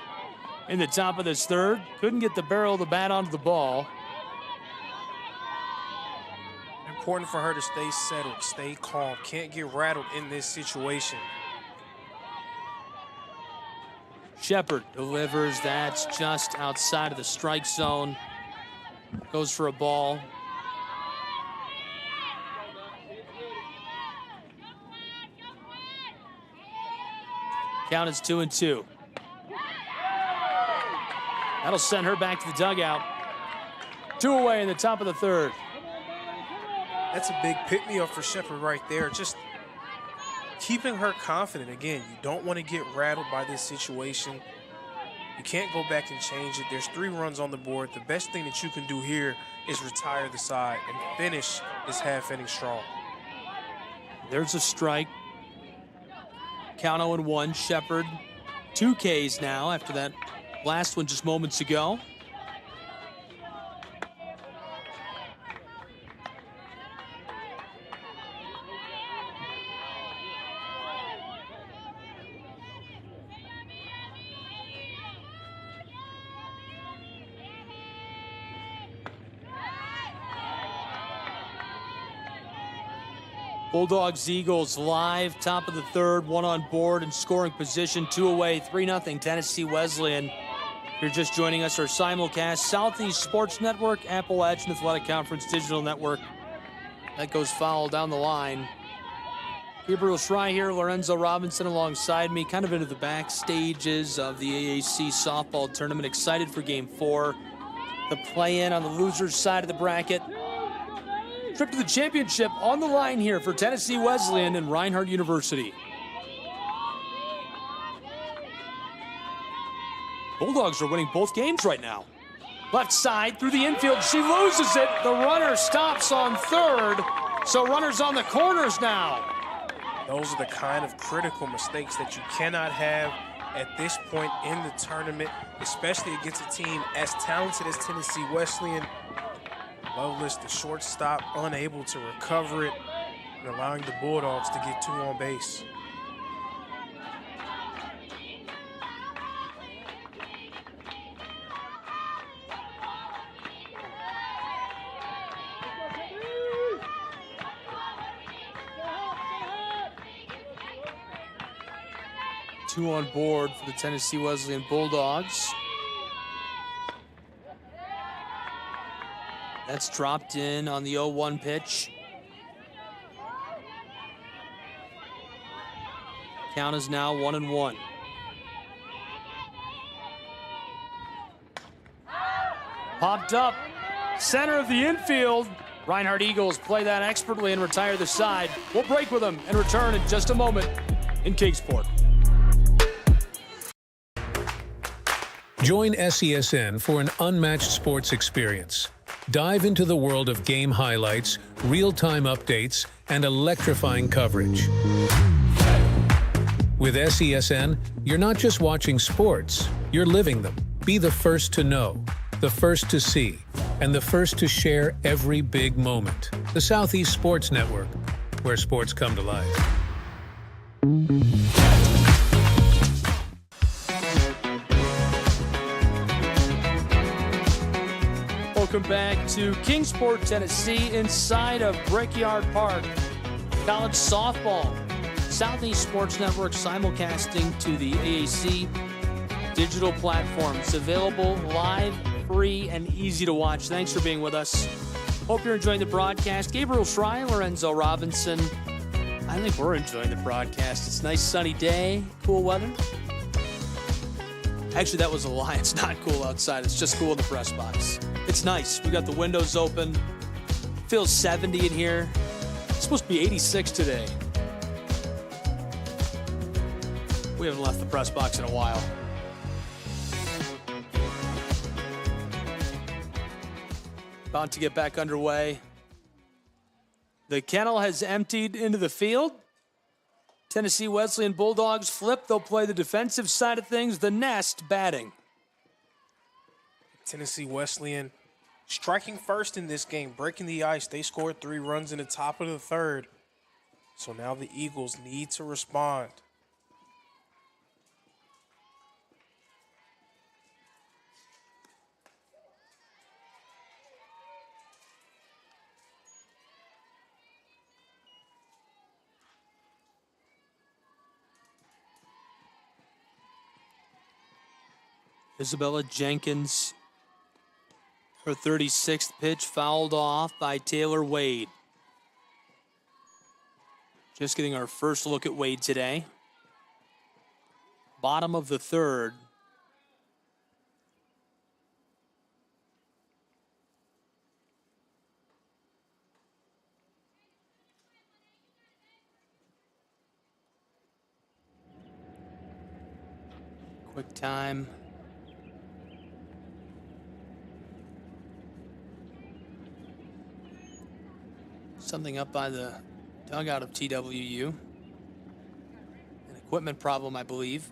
In the top of this third, couldn't get the barrel of the bat onto the ball. Important for her to stay settled, stay calm, can't get rattled in this situation. Shepard delivers, that's just outside of the strike zone. Goes for a ball. Count is 2-2. That'll send her back to the dugout. 2 away in the top of the third. That's a big pick-me-up for Shepard right there. Just keeping her confident. Again, you don't want to get rattled by this situation. You can't go back and change it. There's 3 runs on the board. The best thing that you can do here is retire the side and finish this half inning strong. There's a strike. Count 0-1, Shepard. 2 Ks now after that last one just moments ago. Bulldogs, Eagles live, top of the third, 1 on board and scoring position, 2 away, 3-0 Tennessee Wesleyan. If you're just joining us, our simulcast, Southeast Sports Network, Appalachian Athletic Conference Digital Network. That goes foul down the line. Gabriel Schrei here, Lorenzo Robinson alongside me, kind of into the back stages of the AAC softball tournament. Excited for Game 4. The play-in on the loser's side of the bracket. Trip to the championship on the line here for Tennessee Wesleyan and Reinhardt University. Bulldogs are winning both games right now. Left side through the infield. She loses it. The runner stops on third. So runners on the corners now. Those are the kind of critical mistakes that you cannot have at this point in the tournament, especially against a team as talented as Tennessee Wesleyan. Loveless, the shortstop, unable to recover it and allowing the Bulldogs to get 2 on base. Two on board for the Tennessee Wesleyan Bulldogs. That's dropped in on the 0-1 pitch. Count is now 1-1. Popped up, center of the infield. Reinhardt Eagles play that expertly and retire the side. We'll break with them and return in just a moment in Kingsport. Join SESN for an unmatched sports experience. Dive into the world of game highlights, real-time updates, and electrifying coverage. With SESN, you're not just watching sports, you're living them. Be the first to know, the first to see, and the first to share every big moment. The Southeast Sports Network, where sports come to life. Welcome back to Kingsport, Tennessee, inside of Brickyard Park. College softball. Southeast Sports Network simulcasting to the AAC digital platform. It's available live, free, and easy to watch. Thanks for being with us. Hope you're enjoying the broadcast. Gabriel Schreier, Lorenzo Robinson. I think we're enjoying the broadcast. It's a nice sunny day, cool weather. Actually, that was a lie. It's not cool outside. It's just cool in the press box. It's nice. We got the windows open. Feels 70 in here. It's supposed to be 86 today. We haven't left the press box in a while. About to get back underway. The kennel has emptied into the field. Tennessee Wesleyan Bulldogs flip. They'll play the defensive side of things. The Nest batting. Tennessee Wesleyan striking first in this game, breaking the ice. They scored 3 runs in the top of the third. So now the Eagles need to respond. Isabella Jenkins, her 36th pitch fouled off by Taylor Wade. Just getting our first look at Wade today. Bottom of the third. Quick time. Something up by the dugout of TWU. An equipment problem, I believe.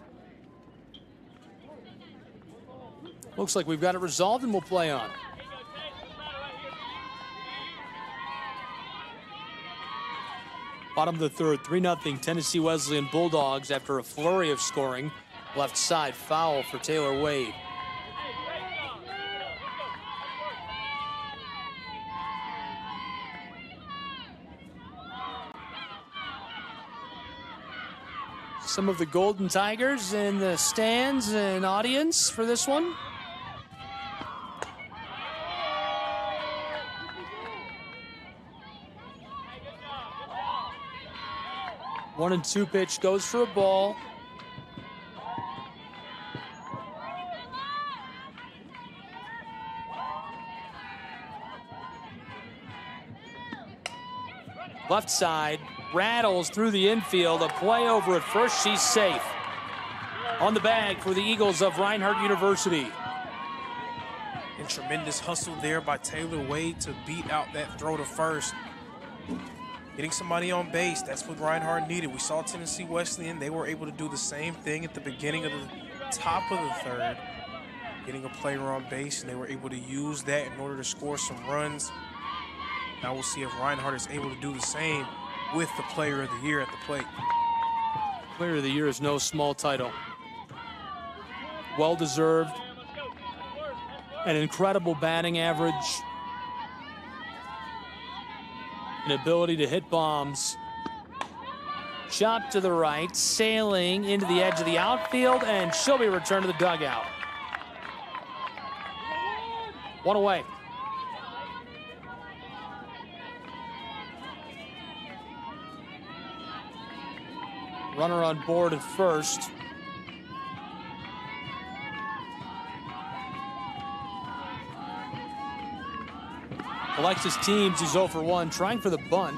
Looks like we've got it resolved and we'll play on. Bottom of the third, 3-0 Tennessee Wesleyan Bulldogs after a flurry of scoring. Left side foul for Taylor Wade. Some of the Golden Tigers in the stands and audience for this one. One and two pitch goes for a ball. Left side, rattles through the infield, a play over at first, she's safe. On the bag for the Eagles of Reinhardt University. And tremendous hustle there by Taylor Wade to beat out that throw to first. Getting somebody on base, that's what Reinhardt needed. We saw Tennessee Wesleyan, they were able to do the same thing at the beginning of the top of the third. Getting a player on base, and they were able to use that in order to score some runs. Now we'll see if Reinhardt is able to do the same with the Player of the Year at the plate. Player of the Year is no small title. Well-deserved. An incredible batting average. An ability to hit bombs. Chop to the right, sailing into the edge of the outfield, and she'll be returned to the dugout. One away. Runner on board at first. Alexis Teams is 0 for 1, trying for the bunt.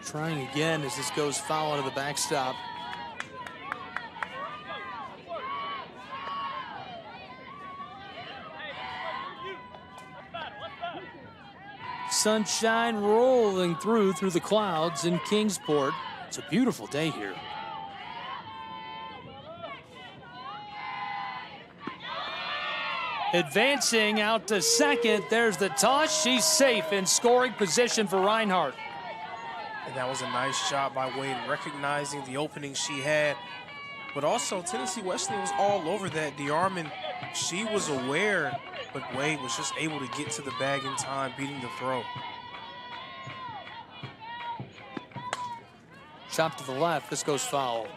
Trying again as this goes foul onto the backstop. Sunshine rolling through the clouds in Kingsport. It's a beautiful day here. Advancing out to second. There's the toss. She's safe in scoring position for Reinhardt. And that was a nice job by Wade, recognizing the opening she had. But also, Tennessee Wesleyan was all over that. DeArmond, she was aware, but Wade was just able to get to the bag in time, beating the throw. Chop to the left. This goes foul.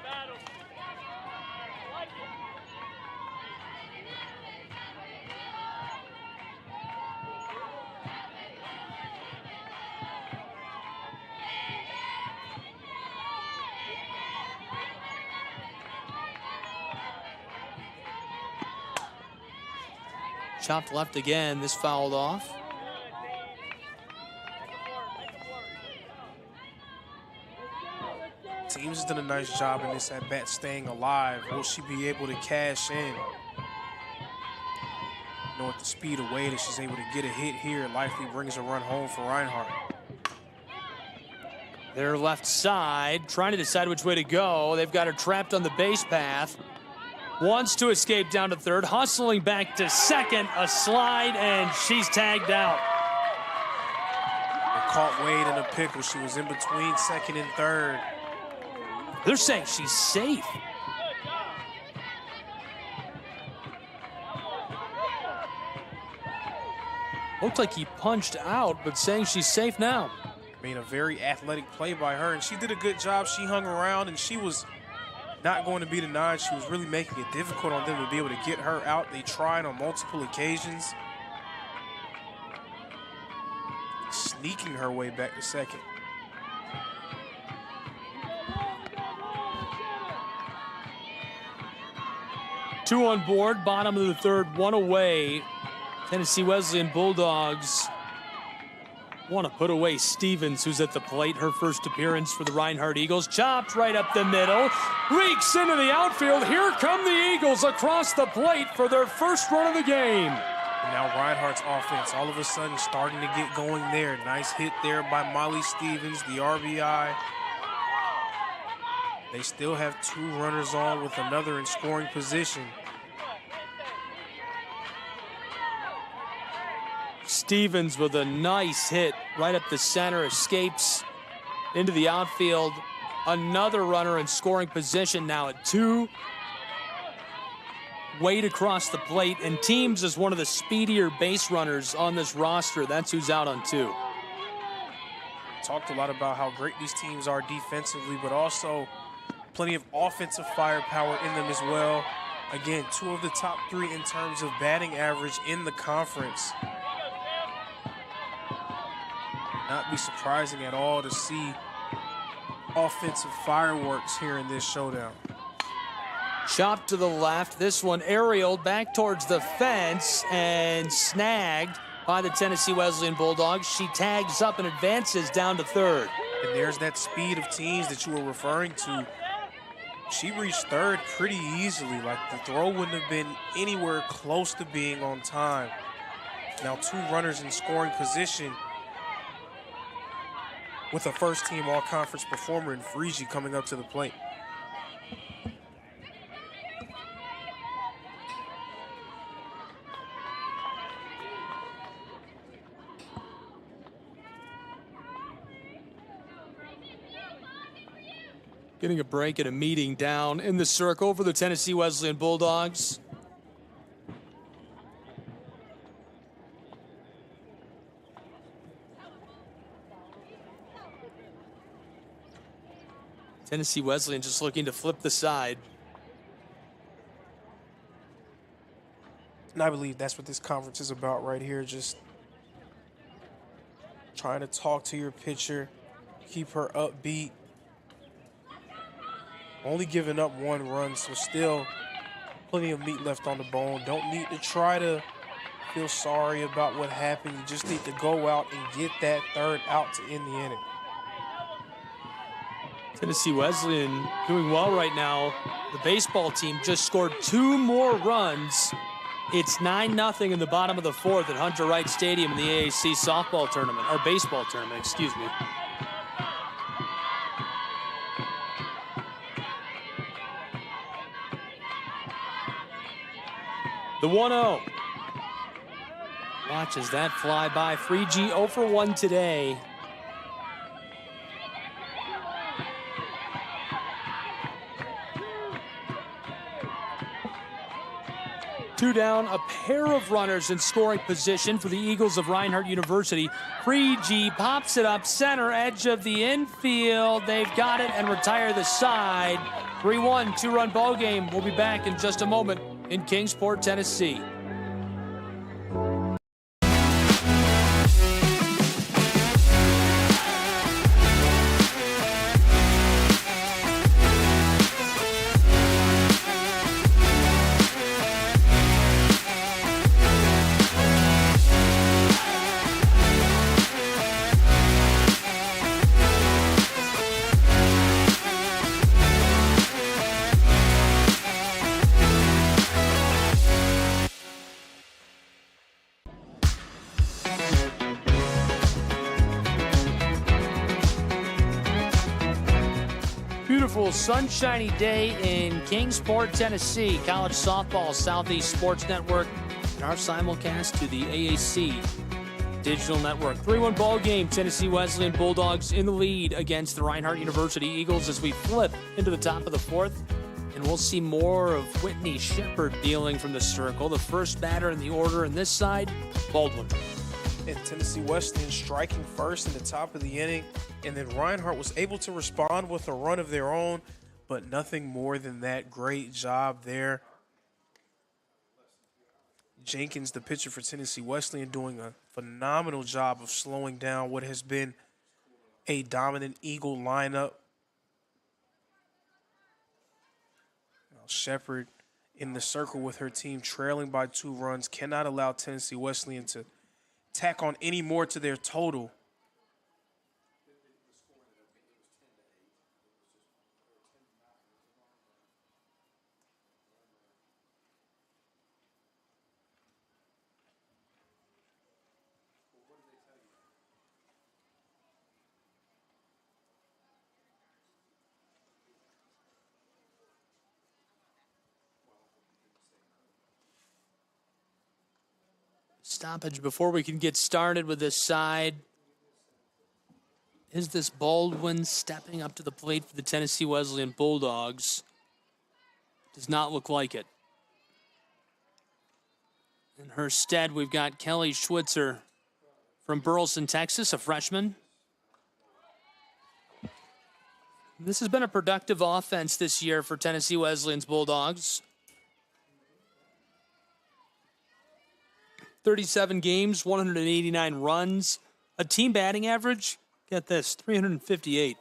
Chopped left again. This fouled off. Teams has done a nice job in this at bat staying alive. Will she be able to cash in? You know, with the speed of Wade, if she's able to get a hit here, it likely brings a run home for Reinhardt. Their left side, trying to decide which way to go. They've got her trapped on the base path. Wants to escape down to third, hustling back to second, a slide, and she's tagged out. They caught Wade in a pickle. She was in between second and third. They're saying she's safe. Looked like he punched out, but saying she's safe now. I mean, a very athletic play by her, and she did a good job. She hung around, and she was not going to be denied. She was really making it difficult on them to be able to get her out. They tried on multiple occasions, sneaking her way back to second. Two on board, bottom of the third, one away. Tennessee Wesleyan Bulldogs want to put away Stevens, who's at the plate. Her first appearance for the Reinhardt Eagles. Chopped right up the middle. Reeks into the outfield. Here come the Eagles across the plate for their first run of the game. And now Reinhardt's offense all of a sudden starting to get going there. Nice hit there by Molly Stevens, the RBI. They still have two runners on with another in scoring position. Stevens with a nice hit right up the center, escapes into the outfield. Another runner in scoring position now at two. Wade across the plate, and Teams is one of the speedier base runners on this roster. That's who's out on two. Talked a lot about how great these teams are defensively, but also plenty of offensive firepower in them as well. Again, two of the top three in terms of batting average in the conference. Not be surprising at all to see offensive fireworks here in this showdown. Chopped to the left. This one aerialed back towards the fence and snagged by the Tennessee Wesleyan Bulldogs. She tags up and advances down to third. And there's that speed of Teams that you were referring to. She reached third pretty easily. Like, the throw wouldn't have been anywhere close to being on time. Now two runners in scoring position, with a first-team all-conference performer in Frigie coming up to the plate. Getting a break at a meeting down in the circle for the Tennessee Wesleyan Bulldogs. Tennessee Wesleyan just looking to flip the side. And I believe that's what this conference is about right here. Just trying to talk to your pitcher, keep her upbeat. Only giving up one run, so still plenty of meat left on the bone. Don't need to try to feel sorry about what happened. You just need to go out and get that third out to end the inning. Tennessee Wesleyan doing well right now. The baseball team just scored 2 more runs. It's 9-0 in the bottom of the 4th at Hunter Wright Stadium in the AAC softball tournament, or baseball tournament, excuse me. The 1-0. Watches that fly by. Freegee 0 for 1 today. Two down, a pair of runners in scoring position for the Eagles of Reinhardt University. Freegee pops it up center edge of the infield. They've got it and retire the side. 3-1, 2-run ball game. We'll be back in just a moment in Kingsport, Tennessee. Beautiful sunshiny day in Kingsport, Tennessee. College softball, Southeast Sports Network, and our simulcast to the AAC Digital Network. 3-1 ball game. Tennessee Wesleyan Bulldogs in the lead against the Reinhardt University Eagles as we flip into the top of the 4th. And we'll see more of Whitney Shepard dealing from the circle. The first batter in the order on this side, Baldwin. And Tennessee Wesleyan striking first in the top of the inning. And then Reinhardt was able to respond with a run of their own, but nothing more than that. Great job there. Jenkins, the pitcher for Tennessee Wesleyan, doing a phenomenal job of slowing down what has been a dominant Eagle lineup. Now Shepard in the circle with her team, trailing by 2 runs, cannot allow Tennessee Wesleyan to tack on any more to their total. Stoppage before we can get started with this side. Is this Baldwin stepping up to the plate for the Tennessee Wesleyan Bulldogs? Does not look like it. In her stead, we've got Kelly Schwitzer from Burleson, Texas, a freshman. This has been a productive offense this year for Tennessee Wesleyan's Bulldogs. 37 games, 189 runs, a team batting average, get this, 358.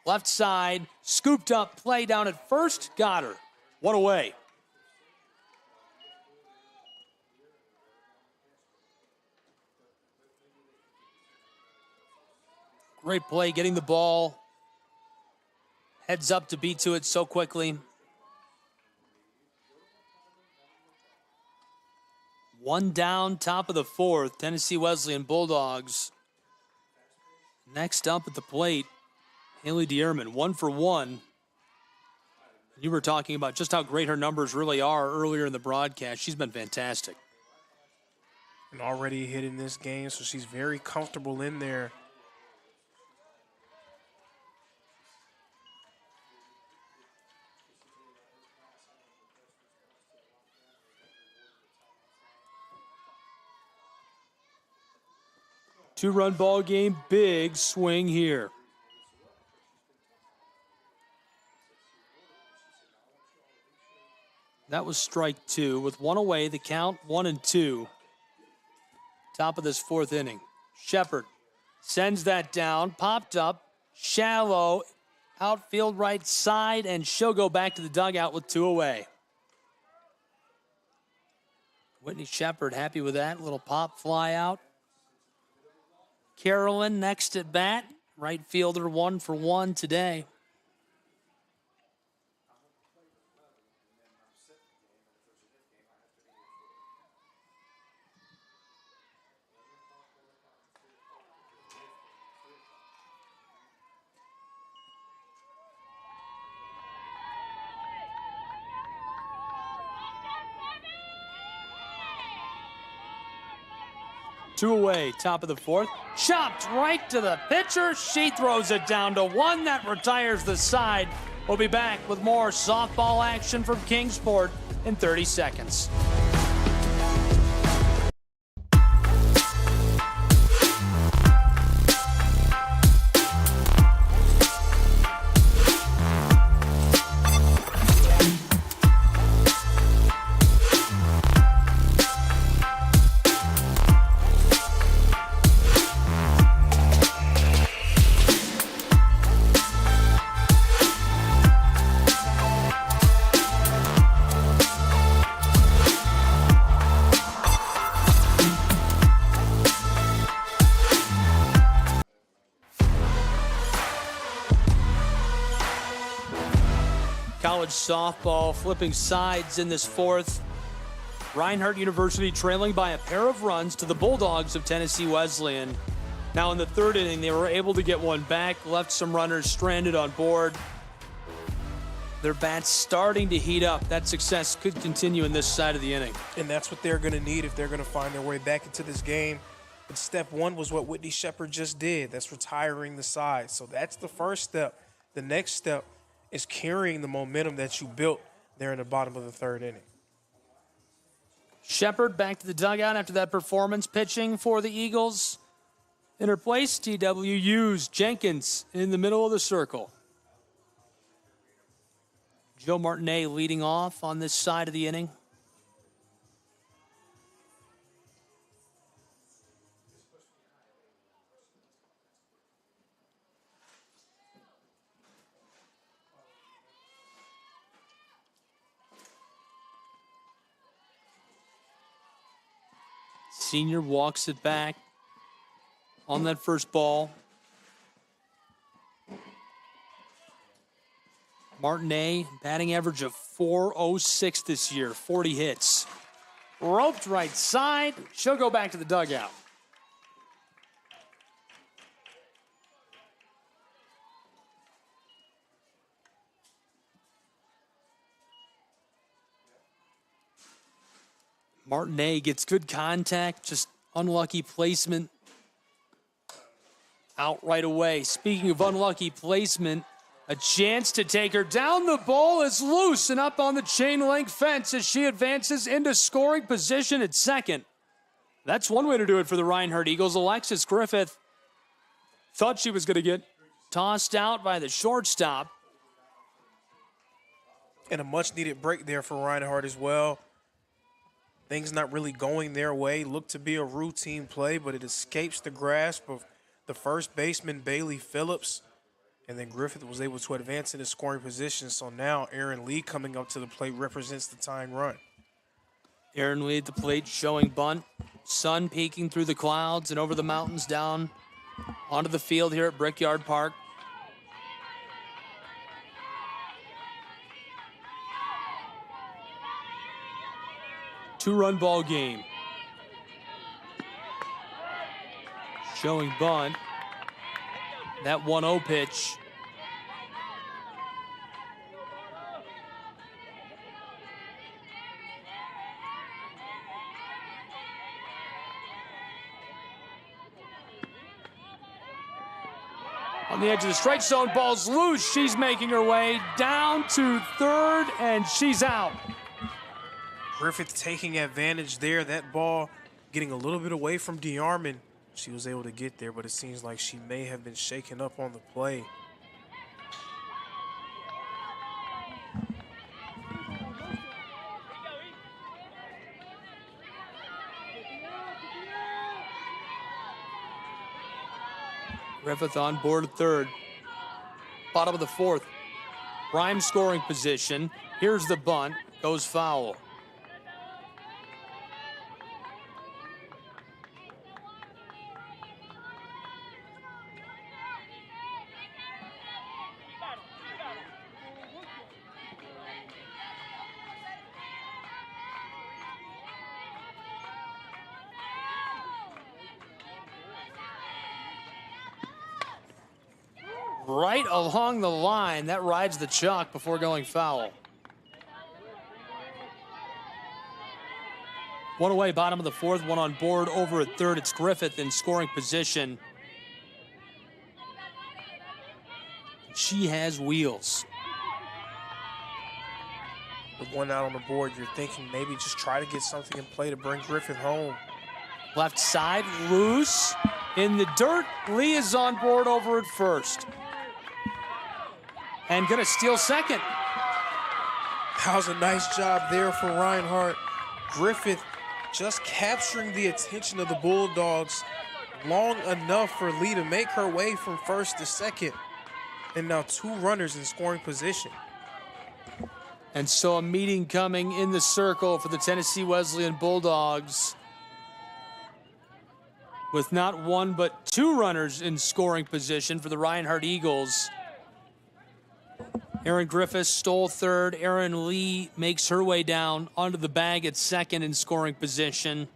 Left side, scooped up, play down at first, got her. One away. Great play, getting the ball. Heads up to beat to it so quickly. One down, top of the 4th. Tennessee Wesleyan Bulldogs. Next up at the plate, Haley Dierman, 1 for 1. You were talking about just how great her numbers really are earlier in the broadcast. She's been fantastic. And already hit in this game, so she's very comfortable in there. Two-run ball game, big swing here. That was strike 2. With 1 away, the count 1-2. Top of this 4th inning. Shepard sends that down, popped up, shallow, outfield right side, and she'll go back to the dugout with 2 away. Whitney Shepard happy with that. Little pop fly out. Carolyn next at bat. right fielder 1 for 1 today. Two away, top of the fourth. Chopped right to the pitcher. She throws it down to 1. That retires the side. We'll be back with more softball action from Kingsport in 30 seconds. College softball flipping sides in this fourth. Reinhardt University trailing by a pair of runs to the Bulldogs of Tennessee Wesleyan. Now in the third inning, they were able to get one back, left some runners stranded on board. Their bats starting to heat up. That success could continue in this side of the inning. And that's what they're going to need if they're going to find their way back into this game. But step one was what Whitney Shepard just did. That's retiring the side. So that's the first step. The next step is carrying the momentum that you built there in the bottom of the third inning. Shepard back to the dugout after that performance, pitching for the Eagles. In her place, TWU's Jenkins in the middle of the circle. Joe Martinet leading off on this side of the inning. Senior walks it back on that first ball. Martinet, batting average of .406 this year, 40 hits. Roped right side. She'll go back to the dugout. Martinet gets good contact, just unlucky placement. Out right away. Speaking of unlucky placement, a chance to take her down. The ball is loose and up on the chain link fence as she advances into scoring position at second. That's one way to do it for the Reinhardt Eagles. Alexis Griffith thought she was going to get tossed out by the shortstop. And a much-needed break there for Reinhardt as well. Things not really going their way. Looked to be a routine play, but it escapes the grasp of the first baseman, Bailey Phillips. And then Griffith was able to advance in his scoring position. So now Aaron Lee coming up to the plate represents the tying run. Aaron Lee at the plate showing bunt. Sun peeking through the clouds and over the mountains down onto the field here at Brickyard Park. Two-run ball game. Showing bunt. That 1-0 pitch. On the edge of the strike zone, ball's loose. She's making her way down to third, and she's out. Griffith taking advantage there. That ball getting a little bit away from DeArmond. She was able to get there, but it seems like she may have been shaken up on the play. Griffith on board at third. Bottom of the fourth. Prime scoring position. Here's the bunt. Goes foul. right along the line. That rides the chalk before going foul. One away, bottom of the fourth, one on board over at third. It's Griffith in scoring position. She has wheels. With one out on the board, you're thinking maybe just try to get something in play to bring Griffith home. Left side, loose, in the dirt. Lee is on board over at first. And gonna steal second. That was a nice job there for Reinhardt. Griffith just capturing the attention of the Bulldogs long enough for Lee to make her way from first to second. And now two runners in scoring position. And so a meeting coming in the circle for the Tennessee Wesleyan Bulldogs, with not one but two runners in scoring position for the Reinhardt Eagles. Aaron Griffith stole third. Aaron Lee makes her way down onto the bag at second in scoring position.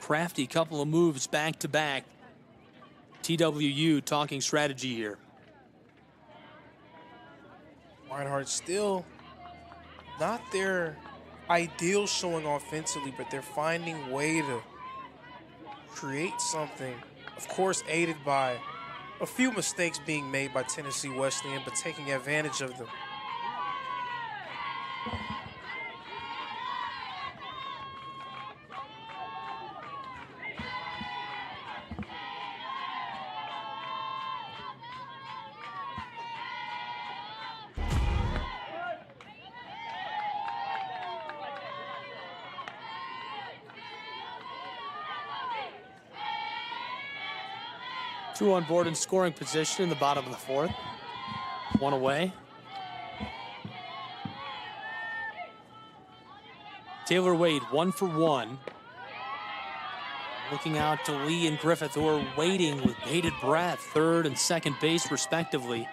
Crafty couple of moves back to back. TWU talking strategy here. Reinhardt still not their ideal showing offensively, but they're finding a way to create something. Of course, aided by a few mistakes being made by Tennessee Wesleyan, but taking advantage of them. Two on board in scoring position in the bottom of the fourth. One away. Taylor Wade, 1 for 1. Looking out to Lee and Griffith, who are waiting with bated breath, third and second base respectively.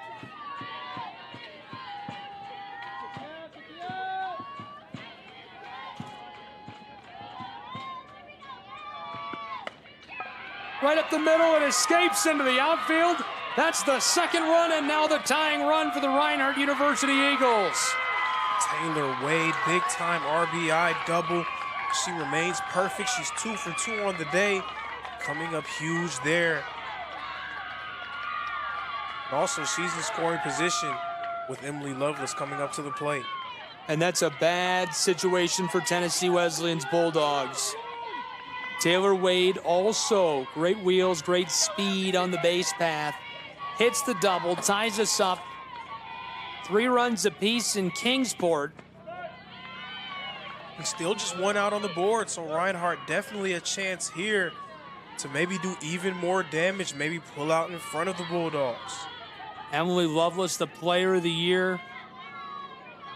Right up the middle, it escapes into the outfield. That's the second run, and now the tying run for the Reinhardt University Eagles. Taylor Wade, big time RBI double. She remains perfect. She's 2 for 2 on the day. Coming up huge there. And also, she's in scoring position with Emily Lovelace coming up to the plate. And that's a bad situation for Tennessee Wesleyan's Bulldogs. Taylor Wade also great wheels, great speed on the base path. Hits the double, ties us up. 3 runs apiece in Kingsport. And still just one out on the board, so Reinhardt definitely a chance here to maybe do even more damage, maybe pull out in front of the Bulldogs. Emily Lovelace, the player of the year.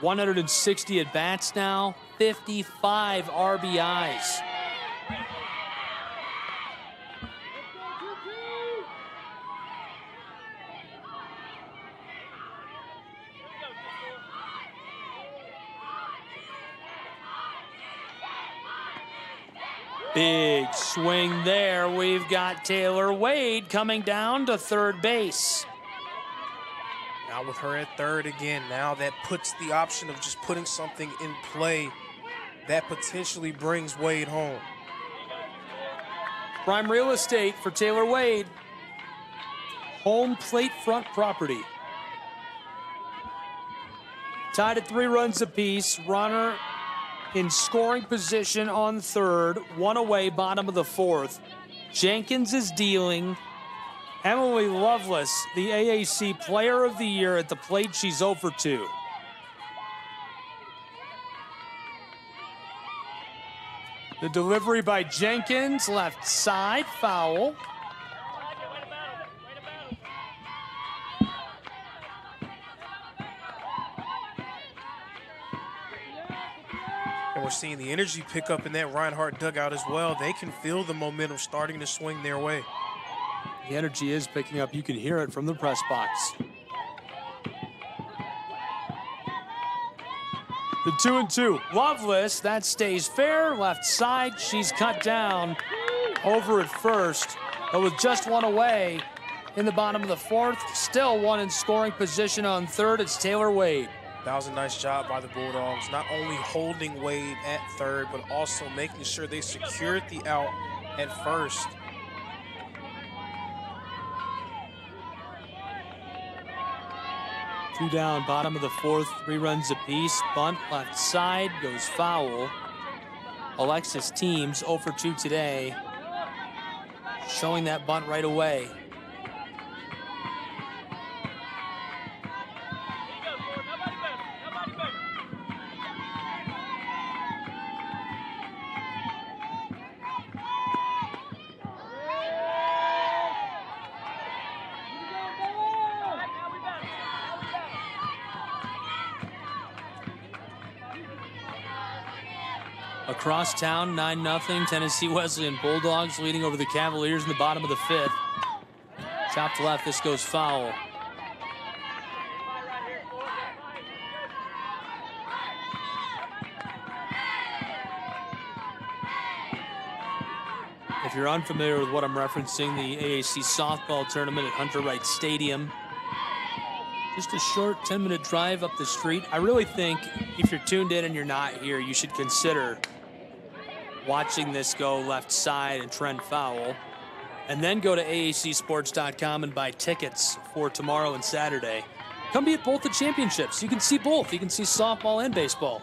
160 at-bats now, 55 RBIs. Big swing there. We've got Taylor Wade coming down to third base. Now with her at third again, now that puts the option of just putting something in play that potentially brings Wade home. Prime real estate for Taylor Wade. Home plate front property. Tied at 3 runs apiece. Runner in scoring position on third. 1 away, bottom of the fourth. Jenkins is dealing. Emily Lovelace, the AAC Player of the Year at the plate. She's 0 for 2. The delivery by Jenkins, left side, foul. And we're seeing the energy pick up in that Reinhardt dugout as well. They can feel the momentum starting to swing their way. The energy is picking up. You can hear it from the press box. The 2-2. Lovelace, that stays fair. Left side, she's cut down over at first. But with just 1 away, in the bottom of the fourth. Still one in scoring position on third. It's Taylor Wade. That was a nice job by the Bulldogs, not only holding Wade at third, but also making sure they secured the out at first. Two down, bottom of the fourth, 3 runs apiece. Bunt left side, goes foul. Alexis Teams 0 for 2 today, showing that bunt right away. Across town, 9-0. Tennessee Wesleyan Bulldogs leading over the Cavaliers in the bottom of the fifth. Chopped left, this goes foul. If you're unfamiliar with what I'm referencing, the AAC softball tournament at Hunter Wright Stadium. Just a short 10-minute drive up the street. I really think if you're tuned in and you're not here, you should consider watching this go left side and trend foul. And then go to aacsports.com and buy tickets for tomorrow and Saturday. Come be at both the championships. You can see both. You can see softball and baseball.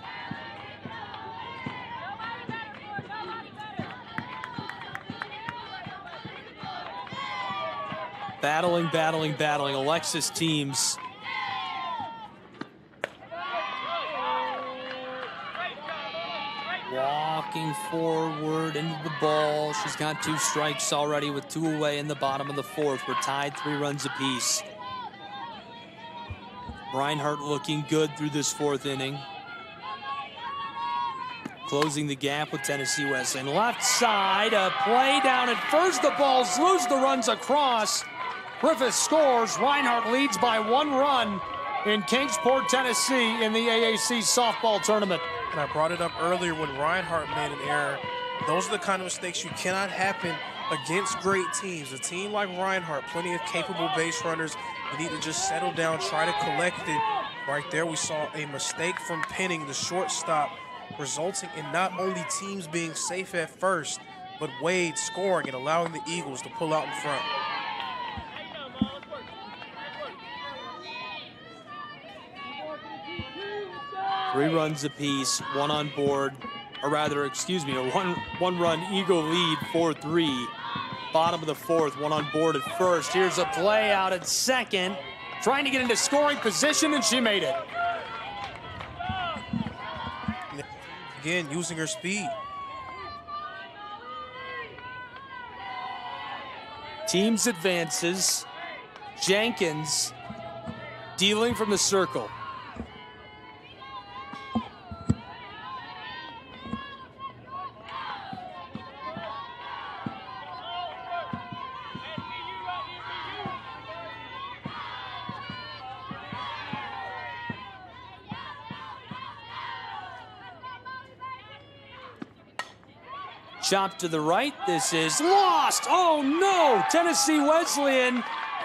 Battling, battling, battling. Alexis Teams. Walking forward into the ball. She's got 2 strikes already with 2 away in the bottom of the fourth. We're tied 3 runs apiece. Reinhardt looking good through this 4th inning. Closing the gap with Tennessee Wesleyan. Left side, a play down at first. The ball's loose, the run's across. Griffith scores. Reinhardt leads by 1 run in Kingsport, Tennessee in the AAC softball tournament. And I brought it up earlier when Reinhardt made an error. Those are the kind of mistakes you cannot happen against great teams. A team like Reinhardt, plenty of capable base runners. You need to just settle down, try to collect it. Right there, we saw a mistake from Penning, the shortstop, resulting in not only teams being safe at first, but Wade scoring and allowing the Eagles to pull out in front. Three runs apiece, 1 on board, or rather, excuse me, a one-run Eagle lead, 4-3. Bottom of the fourth, 1 on board at first. Here's a play out at second, trying to get into scoring position, and she made it. Again, using her speed. Teams advances. Jenkins dealing from the circle. Chop to the right. This is lost. Oh, no. Tennessee Wesleyan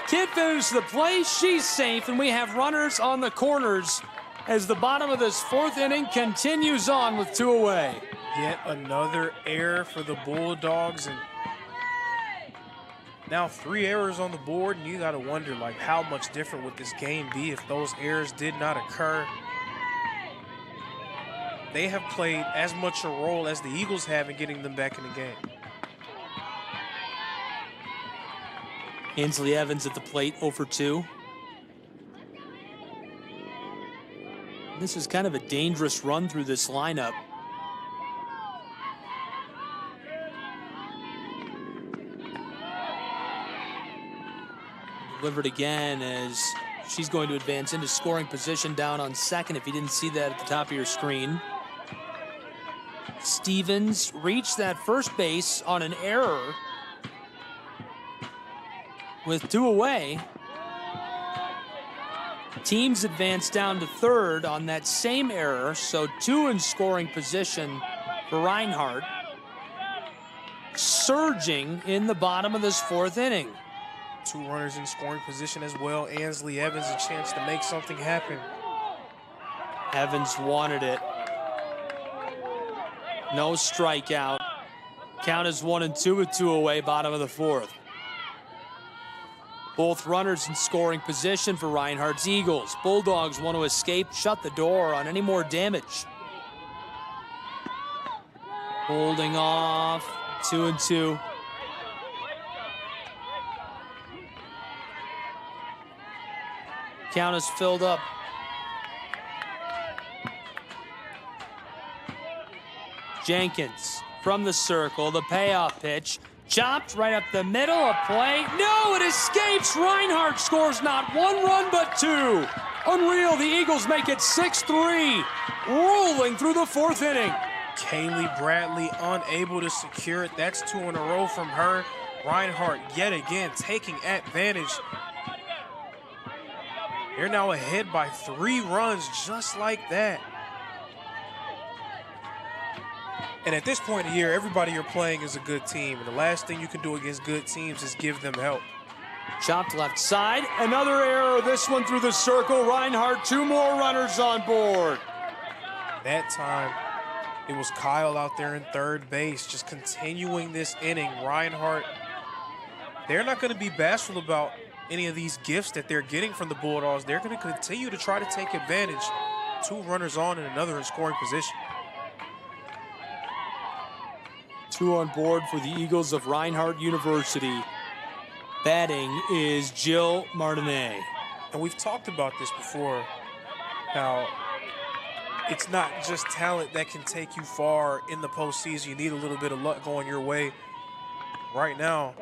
can't finish the play. She's safe, and we have runners on the corners as the bottom of this 4th inning continues on with 2 away. Yet another error for the Bulldogs, and now 3 errors on the board, and you got to wonder, like, how much different would this game be if those errors did not occur? They have played as much a role as the Eagles have in getting them back in the game. Ainsley Evans at the plate, 0 for 2. This is kind of a dangerous run through this lineup. Delivered again as she's going to advance into scoring position down on second, if you didn't see that at the top of your screen. Stevens reached that first base on an error with 2 away. Teams advance down to third on that same error, so 2 in scoring position for Reinhardt. Surging in the bottom of this 4th inning. 2 runners in scoring position as well. Ansley Evans a chance to make something happen. Evans wanted it. No strikeout. Count is 1-2 with 2 away, bottom of the 4th. Both runners in scoring position for Reinhardt's Eagles. Bulldogs want to escape, shut the door on any more damage. Holding off, 2-2. Count is filled up. Jenkins from the circle, the payoff pitch. Chopped right up the middle of play. No, it escapes. Reinhardt scores not 1 run, but 2. Unreal, the Eagles make it 6-3, rolling through the 4th inning. Kaylee Bradley unable to secure it. That's 2 in a row from her. Reinhardt yet again taking advantage. They're now ahead by 3 runs just like that. And at this point of the year, everybody you're playing is a good team. And the last thing you can do against good teams is give them help. Chopped left side. Another error, this one through the circle. Reinhardt, 2 more runners on board. That time, it was Kyle out there in third base, just continuing this inning. Reinhardt, they're not going to be bashful about any of these gifts that they're getting from the Bulldogs. They're going to continue to try to take advantage. 2 runners on and another in scoring position. 2 on board for the Eagles of Reinhardt University. Batting is Jill Martinet. And we've talked about this before, how it's not just talent that can take you far in the postseason. You need a little bit of luck going your way. Right now,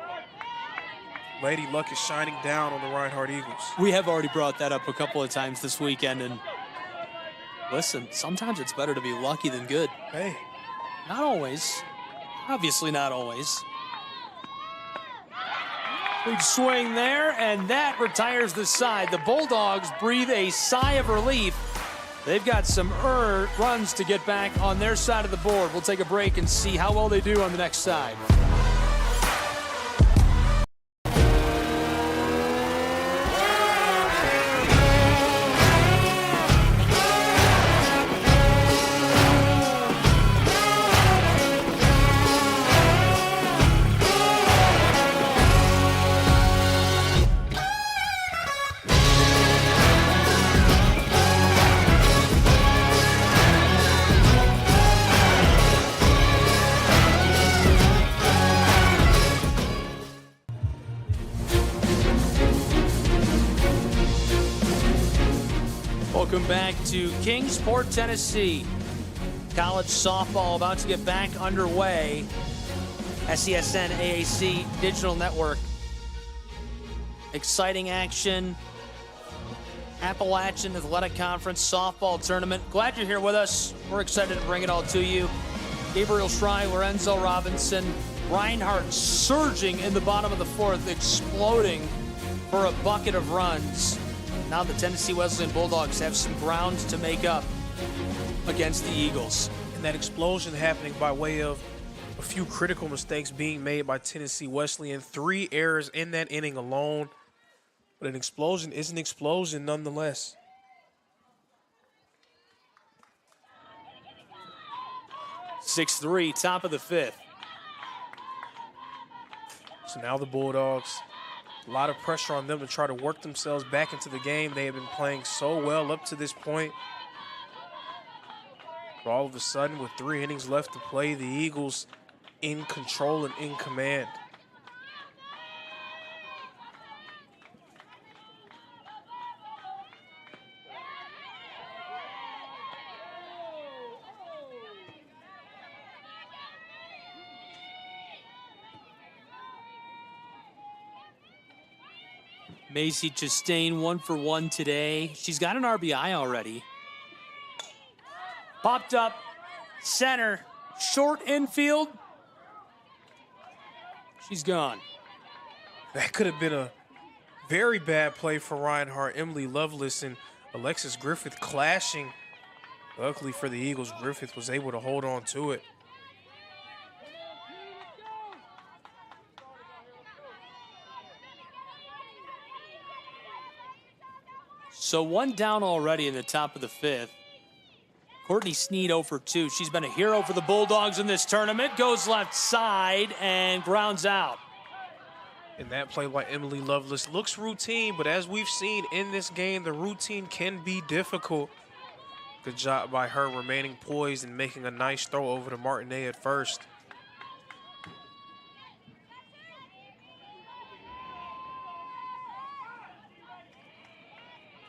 Lady Luck is shining down on the Reinhardt Eagles. We have already brought that up a couple of times this weekend, and listen, sometimes it's better to be lucky than good. Hey. Not always. Obviously not always. Big swing there, and that retires the side. The Bulldogs breathe a sigh of relief. They've got some runs to get back on their side of the board. We'll take a break and see how well they do on the next side. Welcome back to Kingsport, Tennessee. College softball about to get back underway. SESN AAC Digital Network. Exciting action. Appalachian Athletic Conference softball tournament. Glad you're here with us. We're excited to bring it all to you. Gabriel Schrei, Lorenzo Robinson, Reinhardt surging in the bottom of the 4th, exploding for a bucket of runs. Now the Tennessee Wesleyan Bulldogs have some ground to make up against the Eagles. And that explosion happening by way of a few critical mistakes being made by Tennessee Wesleyan. 3 errors in that inning alone. But an explosion is an explosion nonetheless. (6-3), top of the 5th. So now the Bulldogs, a lot of pressure on them to try to work themselves back into the game. They have been playing so well up to this point. But all of a sudden, with 3 innings left to play, the Eagles in control and in command. Macy Chastain 1 for 1 today. She's got an RBI already. Popped up, center, short infield. She's gone. That could have been a very bad play for Reinhardt. Emily Lovelace and Alexis Griffith clashing. Luckily for the Eagles, Griffith was able to hold on to it. So one down already in the top of the fifth. Courtney Sneed 0 for 2. She's been a hero for the Bulldogs in this tournament. Goes left side and grounds out. And that play by Emily Lovelace looks routine, but as we've seen in this game, the routine can be difficult. Good job by her remaining poised and making a nice throw over to Martinet at first.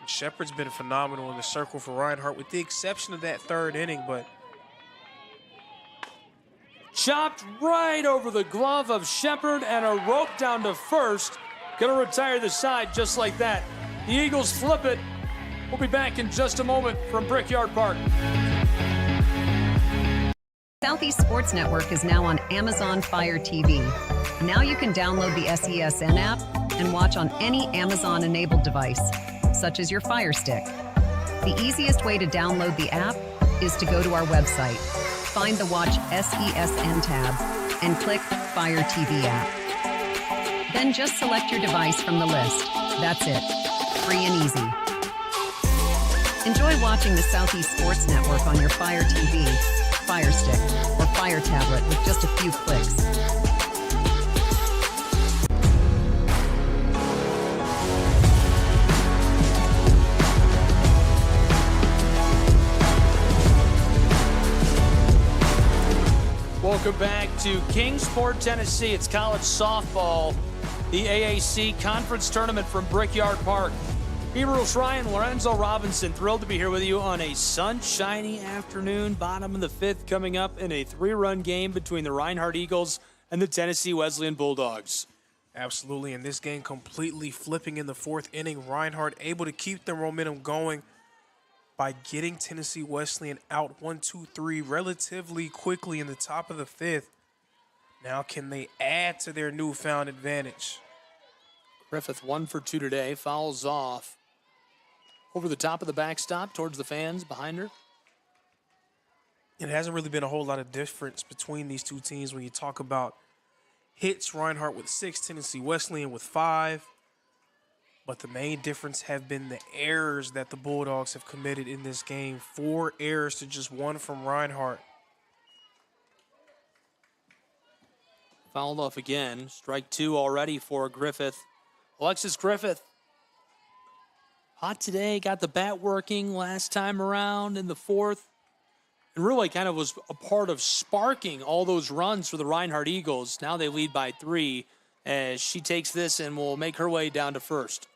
Shepard's been phenomenal in the circle for Reinhardt, with the exception of that third inning, but chopped right over the glove of Shepard and a rope down to first. Gonna retire the side just like that. The Eagles flip it. We'll be back in just a moment from Brickyard Park. Southeast Sports Network is now on Amazon Fire TV. Now you can download the SESN app and watch on any Amazon-enabled device, such as your Fire Stick. The easiest way to download the app is to go to our website, find the Watch SESN tab, and click Fire TV app. Then just select your device from the list. That's it. Free and easy. Enjoy watching the Southeast Sports Network on your Fire TV, Fire Stick, or Fire tablet with just a few clicks. Welcome back to Kingsport, Tennessee. It's college softball, the AAC Conference Tournament from Brickyard Park. Gabriel Shryan, Lorenzo Robinson, thrilled to be here with you on a sunshiny afternoon. Bottom of the fifth coming up in a 3-run game between the Reinhardt Eagles and the Tennessee Wesleyan Bulldogs. Absolutely, and this game completely flipping in the fourth inning. Reinhardt able to keep their momentum going by getting Tennessee Wesleyan out 1-2-3 relatively quickly in the top of the fifth. Now can they add to their newfound advantage? Griffith 1 for 2 today, fouls off over the top of the backstop towards the fans behind her. It hasn't really been a whole lot of difference between these two teams when you talk about hits. Reinhardt with 6, Tennessee Wesleyan with 5. But the main difference have been the errors that the Bulldogs have committed in this game. 4 errors to just 1 from Reinhardt. Fouled off again. Strike 2 already for Griffith. Alexis Griffith, hot today, got the bat working last time around in the fourth. And really kind of was a part of sparking all those runs for the Reinhardt Eagles. Now they lead by 3 as she takes this and will make her way down to first.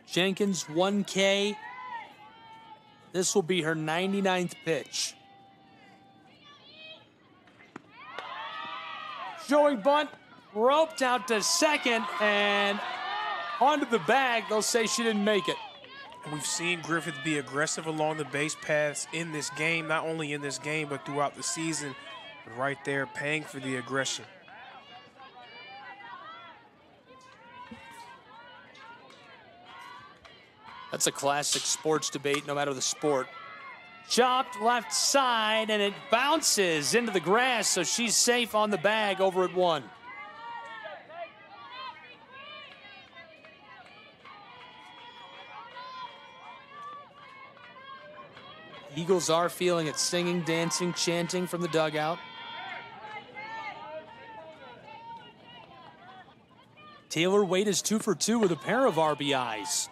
Jenkins, 1K. This will be her 99th pitch. Showing bunt, roped out to second, and onto the bag. They'll say she didn't make it. And we've seen Griffith be aggressive along the base paths in this game, not only in this game, but throughout the season. But right there, paying for the aggression. That's a classic sports debate, no matter the sport. Chopped left side, and it bounces into the grass, so she's safe on the bag over at 1. Eagles are feeling it, singing, dancing, chanting from the dugout. Taylor Wade is 2 for 2 with a pair of RBIs.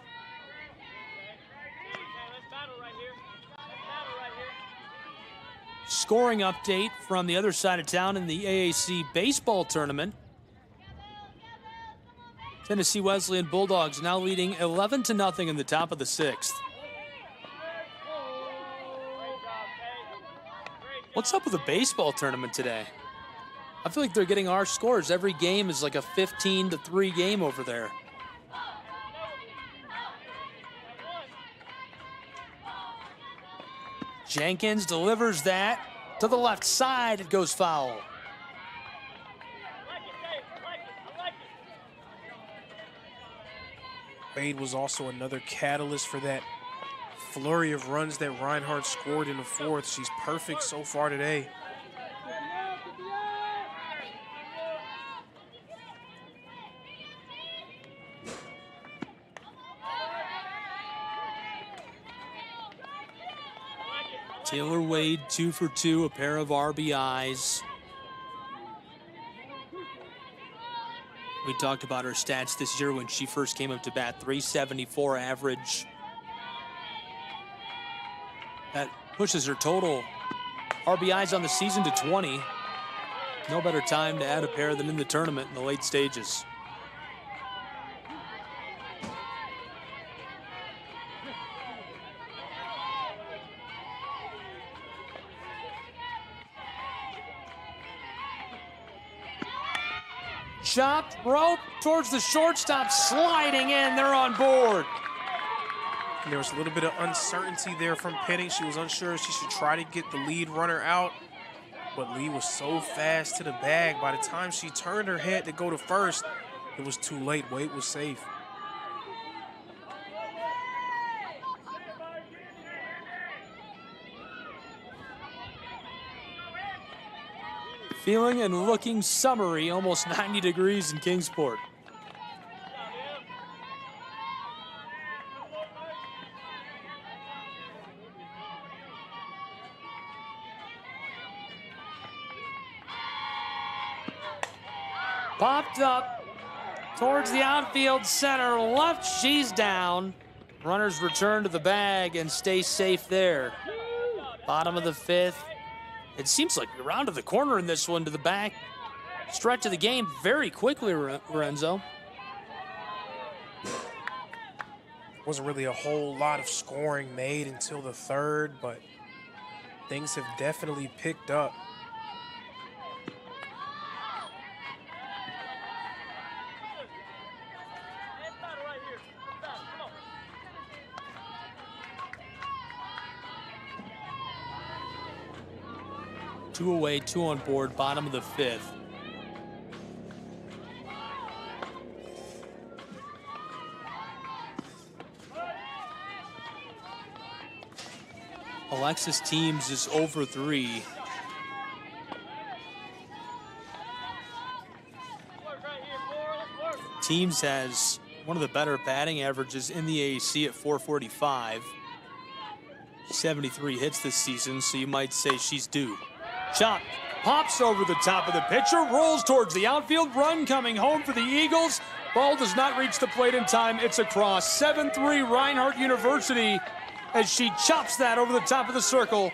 Scoring update from the other side of town in the AAC baseball tournament. Tennessee Wesleyan Bulldogs now leading 11-0 in the top of the 6th. What's up with the baseball tournament today? I feel like they're getting our scores. Every game is like a 15-3 game over there. Jenkins delivers that to the left side. It goes foul. Wade was also another catalyst for that flurry of runs that Reinhardt scored in the fourth. She's perfect so far today. Taylor Wade, 2 for 2, a pair of RBIs. We talked about her stats this year when she first came up to bat, 374 average. That pushes her total RBIs on the season to 20. No better time to add a pair than in the tournament in the late stages. Chopped rope towards the shortstop, sliding in, they're on board. And there was a little bit of uncertainty there from Penning. She was unsure if she should try to get the lead runner out, but Lee was so fast to the bag. By the time she turned her head to go to first, it was too late. Wade was safe. Feeling and looking summery, almost 90 degrees in Kingsport. Popped up towards the outfield center left. She's down. Runners return to the bag and stay safe there. Bottom of the fifth. It seems like we're round to the corner in this one, to the back stretch of the game very quickly, Lorenzo. Wasn't really a whole lot of scoring made until the third, but things have definitely picked up. Two away, 2 on board, bottom of the fifth. Alexis Teams is over 3. Teams has one of the better batting averages in the AAC at 445. 73 hits this season, so you might say she's due. Chop pops over the top of the pitcher, rolls towards the outfield, run coming home for the Eagles. Ball does not reach the plate in time. It's across. 7-3 Reinhardt University as she chops that over the top of the circle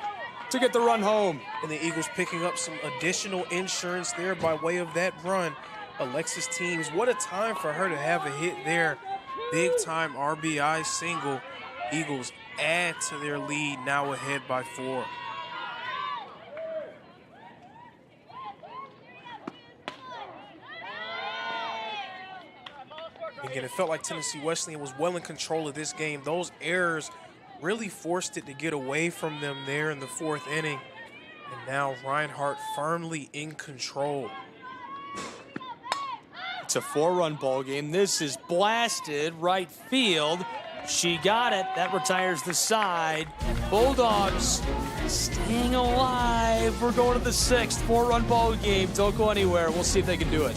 to get the run home. And the Eagles picking up some additional insurance there by way of that run. Alexis Teams, what a time for her to have a hit there. Big time RBI single. Eagles add to their lead, now ahead by 4. Again, it felt like Tennessee Wesleyan was well in control of this game. Those errors really forced it to get away from them there in the 4th inning. And now Reinhardt firmly in control. It's a 4-run ball game. This is blasted right field. She got it. That retires the side. Bulldogs staying alive. We're going to the 6th 4-run ball game. Don't go anywhere. We'll see if they can do it.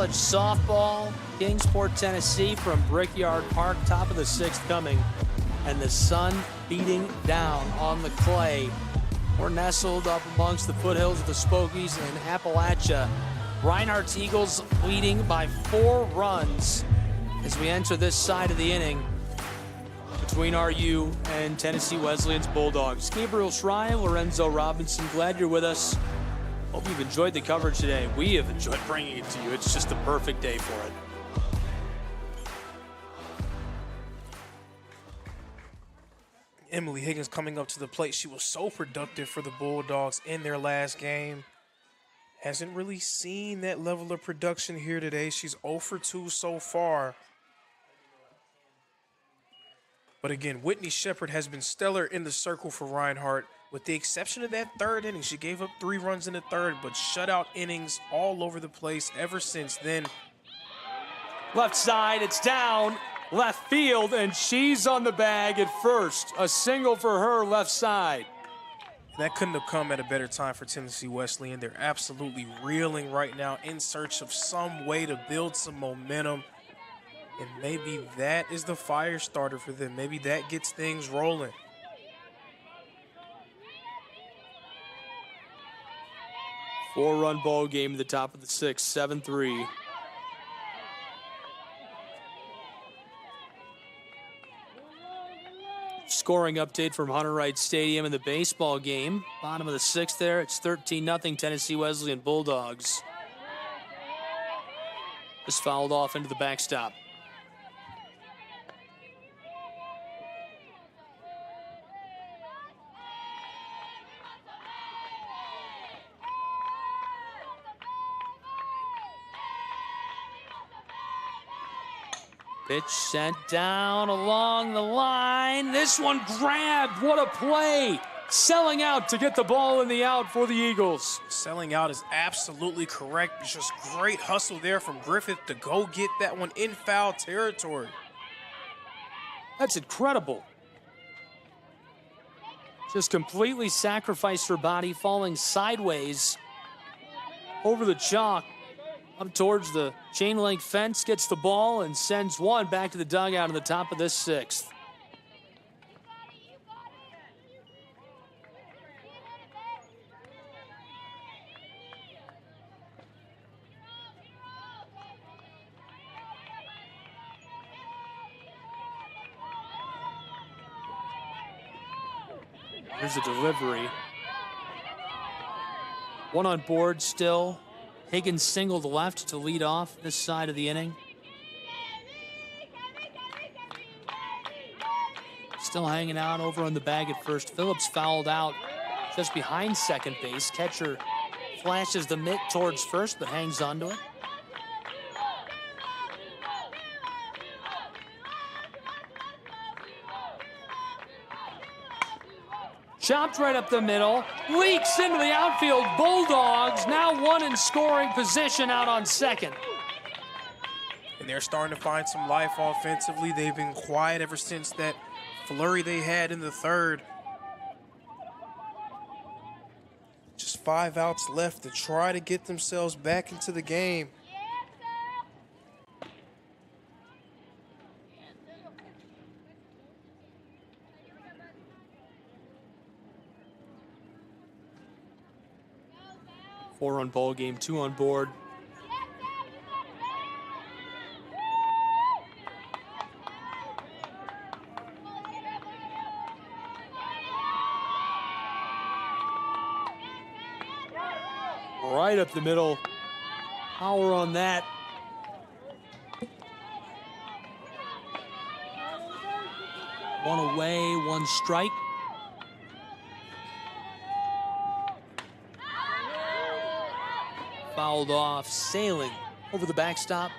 Softball, Kingsport, Tennessee from Brickyard Park, top of the 6th coming, and the sun beating down on the clay. We're nestled up amongst the foothills of the Smokies and Appalachia, Reinhardt's Eagles leading by 4 runs as we enter this side of the inning between RU and Tennessee Wesleyan's Bulldogs. Gabriel Schrei, Lorenzo Robinson, glad you're with us. Hope you've enjoyed the coverage today. We have enjoyed bringing it to you. It's just the perfect day for it. Emily Higgins coming up to the plate. She was so productive for the Bulldogs in their last game. Hasn't really seen that level of production here today. She's 0 for 2 so far. But again, Whitney Shepard has been stellar in the circle for Reinhardt, with the exception of that 3rd inning. She gave up 3 runs in the 3rd, but shutout innings all over the place ever since then. Left side, it's down. Left field, and she's on the bag at first. A single for her left side. That couldn't have come at a better time for Tennessee Wesleyan. They're absolutely reeling right now in search of some way to build some momentum. And maybe that is the fire starter for them. Maybe that gets things rolling. Four-run ball game at the top of the 6th, 7-3. Scoring update from Hunter Wright Stadium in the baseball game. Bottom of the 6th there. It's 13-0 Tennessee Wesleyan Bulldogs. Just fouled off into the backstop. Pitch sent down along the line. This one grabbed. What a play. Selling out to get the ball in the out for the Eagles. Selling out is absolutely correct. It's just great hustle there from Griffith to go get that one in foul territory. That's incredible. Just completely sacrificed her body, falling sideways over the chalk. Up towards the chain link fence, gets the ball and sends one back to the dugout on the top of this 6th. Here's a delivery. One on board still. Higgins singled left to lead off this side of the inning. Still hanging out over on the bag at first. Phillips fouled out just behind second base. Catcher flashes the mitt towards first, but hangs onto it. Chopped right up the middle, leaks into the outfield. Bulldogs now one in scoring position out on second. And they're starting to find some life offensively. They've been quiet ever since that flurry they had in the 3rd. Just 5 outs left to try to get themselves back into the game. Four-run ball game, 2 on board. Right up the middle. Power on that. One away, 1 strike. Fouled off, sailing over the backstop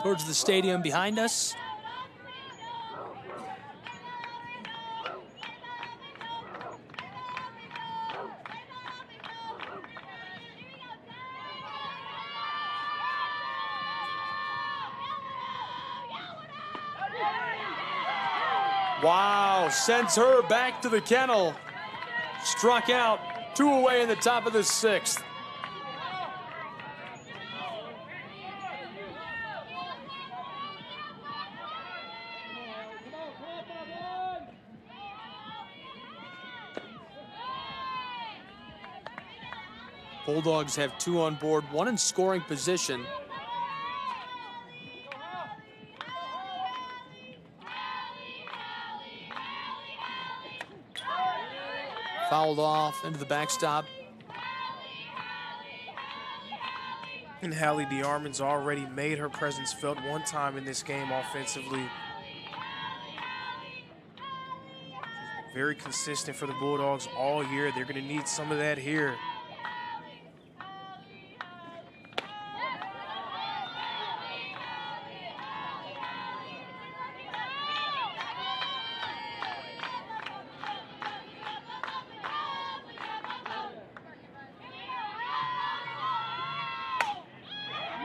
towards the stadium behind us. Wow, sends her back to the kennel. Struck out, 2 away in the top of the 6th. Bulldogs have 2 on board, 1 in scoring position. Fouled off into the backstop. And Hallie DeArmond's already made her presence felt one time in this game offensively. Very consistent for the Bulldogs all year. They're going to need some of that here.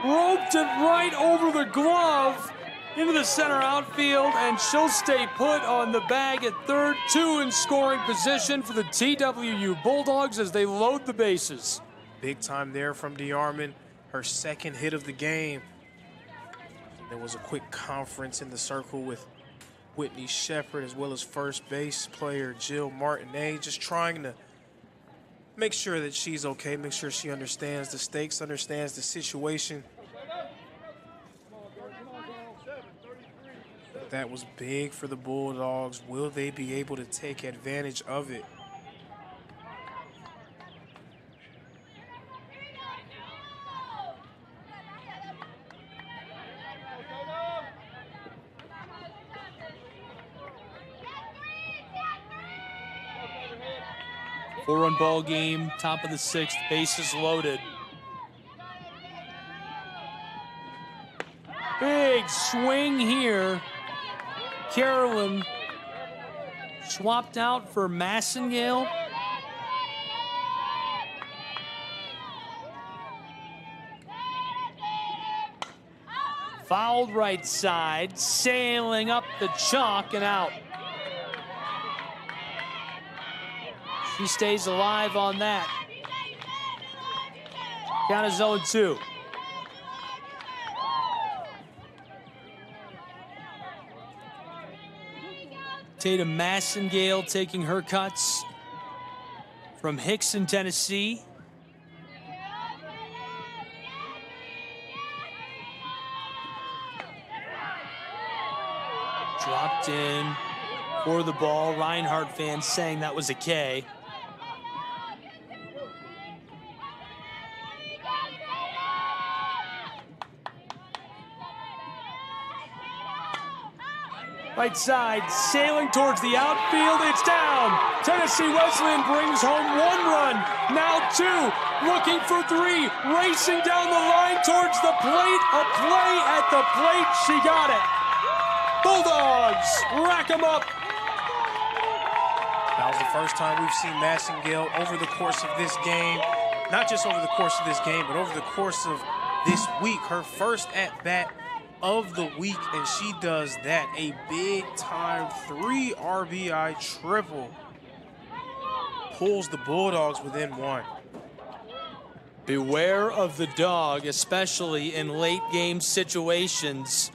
Roped it right over the glove into the center outfield, and she'll stay put on the bag at third. 2 in scoring position for the TWU Bulldogs as they load the bases. Big time there from DeArmond, her second hit of the game. There was a quick conference in the circle with Whitney Shepard as well as first base player Jill Martinet, just trying to make sure that she's okay, make sure she understands the stakes, understands the situation. But that was big for the Bulldogs. Will they be able to take advantage of it? Four-run ball game, top of the 6th, bases loaded. Big swing here. Carolyn swapped out for Massengale. Fouled right side, sailing up the chalk and out. She stays alive on that. Count is 0-2. Tatum Massengale taking her cuts from Hickson, Tennessee. Dropped in for the ball. Reinhardt fans saying that was a K. Right side, sailing towards the outfield, it's down. Tennessee Wesleyan brings home 1 run, now 2, looking for 3, racing down the line towards the plate, a play at the plate, she got it. Bulldogs rack 'em up. That was the first time we've seen Massengale over the course of this game. Not just over the course of this game, but over the course of this week. Her first at-bat of the week, and she does that. A big-time 3 RBI triple. Pulls the Bulldogs within 1. Beware of the dog, especially in late-game situations.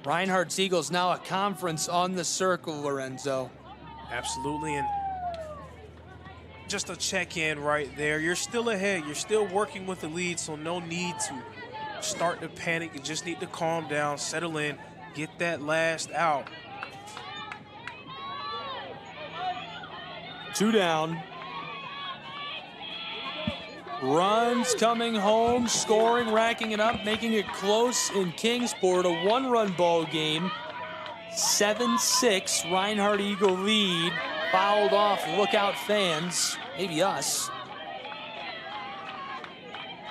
Reinhardt's Eagles now a conference on the circle, Lorenzo. Absolutely, and just a check-in right there. You're still ahead. You're still working with the lead, so no need to start to panic. You just need to calm down, settle in, get that last out. 2 down. Runs coming home, scoring, racking it up, making it close in Kingsport. A 1-run ball game. 7-6, Reinhardt Eagle lead. Fouled off, look out fans, maybe us.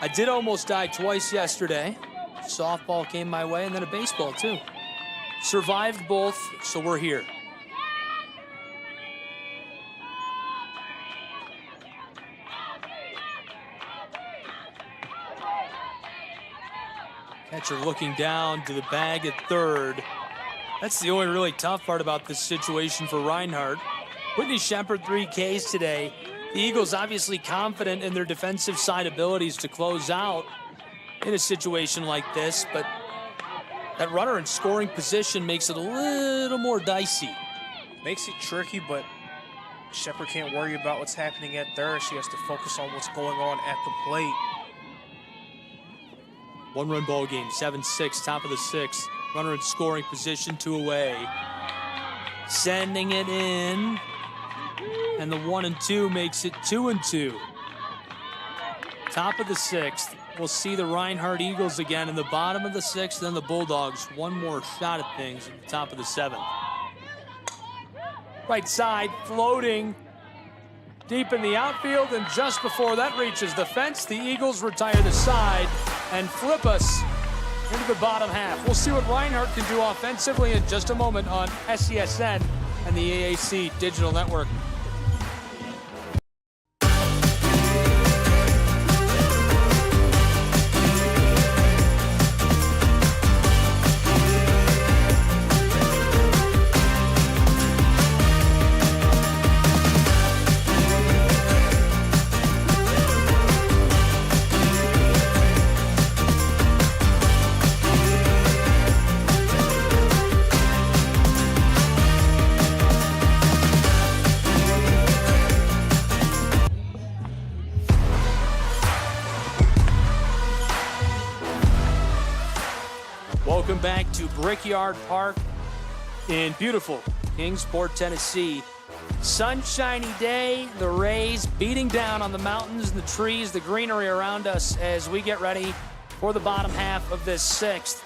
I did almost die twice yesterday. Softball came my way, and then a baseball too. Survived both, so we're here. Catcher looking down to the bag at third. That's the only really tough part about this situation for Reinhardt. Whitney Shepard 3 Ks today. The Eagles obviously confident in their defensive side abilities to close out in a situation like this, but that runner in scoring position makes it a little more dicey. Makes it tricky, but Shepard can't worry about what's happening at third. She has to focus on what's going on at the plate. One-run ball game, 7-6, top of the sixth. Runner in scoring position, 2 away. Sending it in. And the 1-2 makes it 2-2. Top of the sixth. We'll see the Reinhardt Eagles again in the bottom of the sixth, then the Bulldogs. One more shot at things at the top of the seventh. Right side, floating deep in the outfield, and just before that reaches the fence, the Eagles retire the side and flip us into the bottom half. We'll see what Reinhardt can do offensively in just a moment on SESN and the AAC Digital Network. Welcome back to Brickyard Park in beautiful Kingsport, Tennessee. Sunshiny day, the rays beating down on the mountains and the trees, the greenery around us as we get ready for the bottom half of this sixth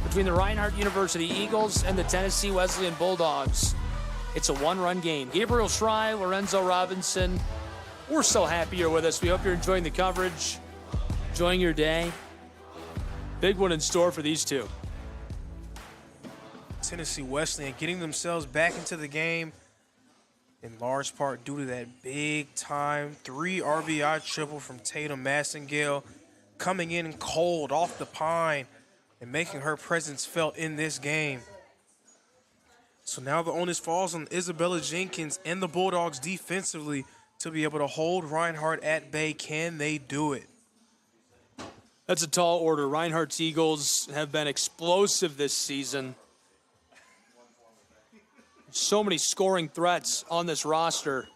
between the Reinhardt University Eagles and the Tennessee Wesleyan Bulldogs. It's a one-run game. Gabriel Schrei, Lorenzo Robinson, we're so happy you're with us. We hope you're enjoying the coverage, enjoying your day. Big one in store for these two. Tennessee Wesleyan getting themselves back into the game in large part due to that big-time 3 RBI triple from Tatum Massengale, coming in cold off the pine and making her presence felt in this game. So now the onus falls on Isabella Jenkins and the Bulldogs defensively to be able to hold Reinhardt at bay. Can they do it? That's a tall order. Reinhardt's Eagles have been explosive this season. So many scoring threats on this roster.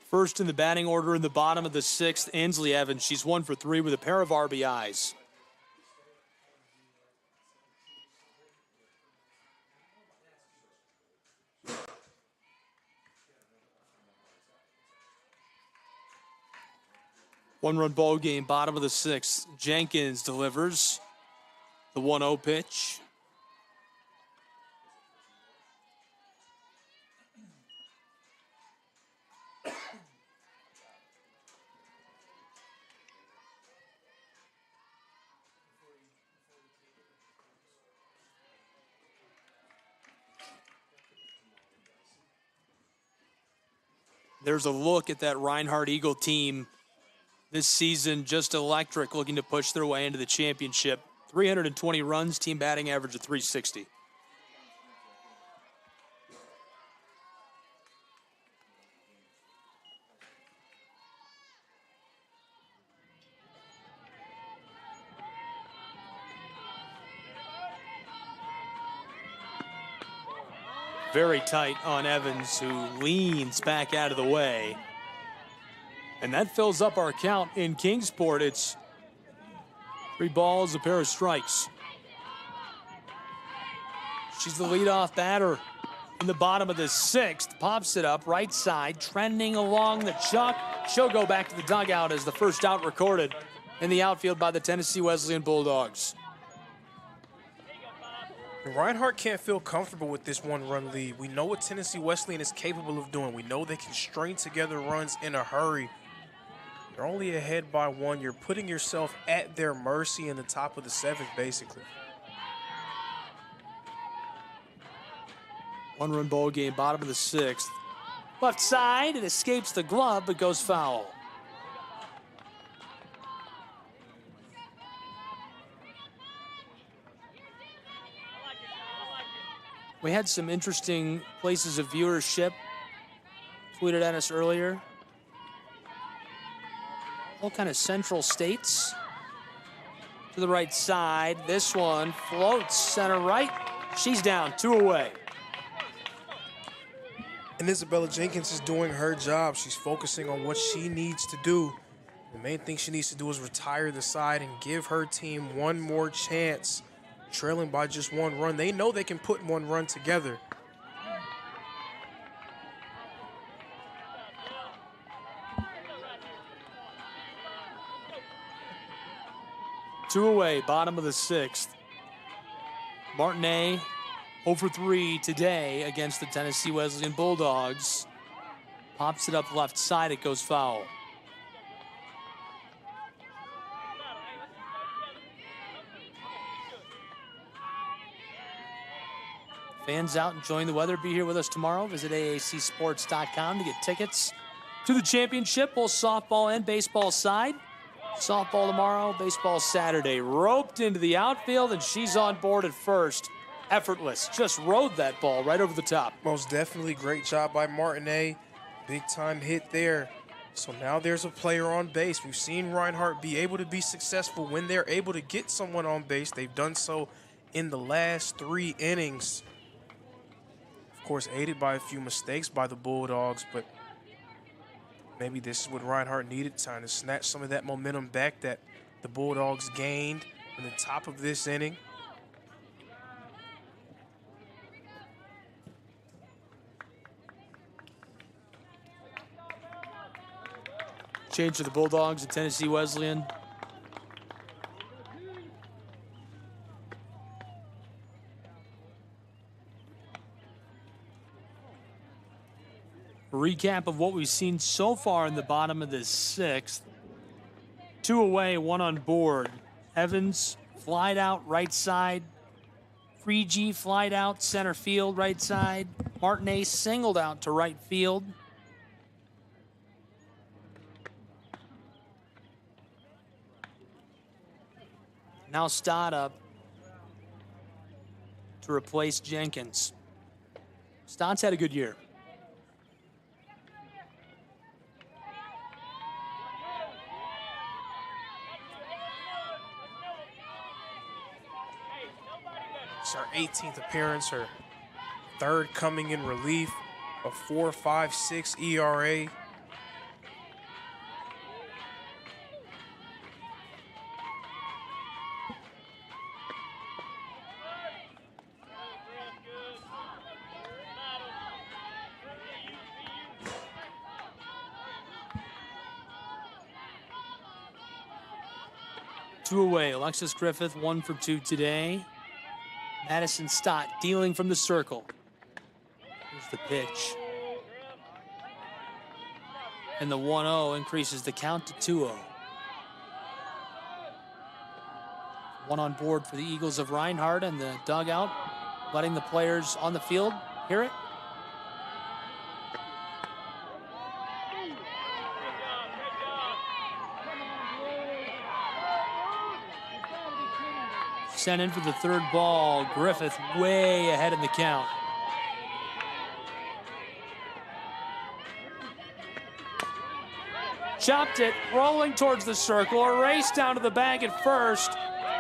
First in the batting order in the bottom of the sixth, Ansley Evans. She's 1 for 3 with a pair of RBIs. One-run ball game, bottom of the sixth. Jenkins delivers the 1-0 pitch. There's a look at that Reinhardt Eagle team this season, just electric, looking to push their way into the championship. 320 runs, team batting average of 360. Very tight on Evans, who leans back out of the way. And that fills up our count in Kingsport. It's 3 balls, a pair of strikes. She's the leadoff batter in the bottom of the sixth. Pops it up, right side, trending along the chalk. She'll go back to the dugout as the first out recorded in the outfield by the Tennessee Wesleyan Bulldogs. Reinhardt can't feel comfortable with this one-run lead. We know what Tennessee Wesleyan is capable of doing. We know they can string together runs in a hurry. You're only ahead by 1. You're putting yourself at their mercy in the top of the seventh, basically. One-run ball game, bottom of the sixth. Left side, it escapes the glove, but goes foul. We had some interesting places of viewership tweeted at us earlier. All kind of central states. to the right side. This one floats center right. She's down, 2 away. And Isabella Jenkins is doing her job. She's focusing on what she needs to do. The main thing she needs to do is retire the side and give her team one more chance. Trailing by just 1 run. They know they can put 1 run together. Two away, bottom of the 6th. Martinet 0 for 3 today against the Tennessee Wesleyan Bulldogs. Pops it up left side, it goes foul. Fans out enjoying the weather, be here with us tomorrow. Visit aacsports.com to get tickets to the championship, both softball and baseball side. Softball tomorrow, baseball Saturday. Roped into the outfield, and she's on board at first. Effortless, just rode that ball right over the top. Most definitely great job by Martinet. Big time hit there. So now there's a player on base. We've seen Reinhardt be able to be successful when they're able to get someone on base. They've done so in the last 3 innings. Of course, aided by a few mistakes by the Bulldogs, but maybe this is what Reinhardt needed, trying to snatch some of that momentum back that the Bulldogs gained in the top of this inning. Change to the Bulldogs at Tennessee Wesleyan. A recap of what we've seen so far in the bottom of the 6th. 2 away, 1 on board. Evans flied out right side. Freegee flied out center field right side. Martinet singled out to right field. Now Stott up to replace Jenkins. Stott's had a good year. It's her 18th appearance, her 3rd coming in relief, a 4.56 ERA. Two away, Alexis Griffith 1 for 2 today. Madison Stott dealing from the circle. Here's the pitch. And the 1-0 increases the count to 2-0. 1 on board for the Eagles of Reinhardt, and the dugout letting the players on the field hear it. Sent in for the 3rd ball. Griffith way ahead in the count. Chopped it, rolling towards the circle. A race down to the bag at first.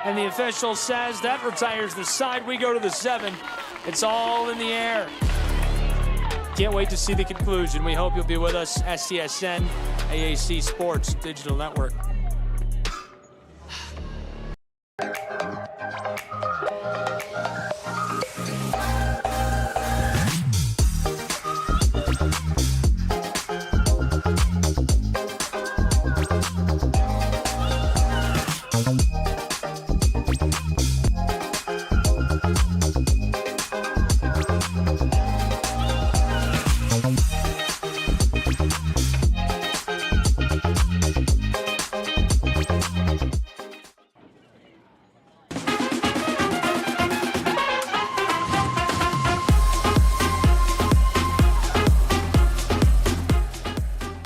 And the official says that retires the side. We go to the 7th. It's all in the air. Can't wait to see the conclusion. We hope you'll be with us. SCSN, AAC Sports Digital Network.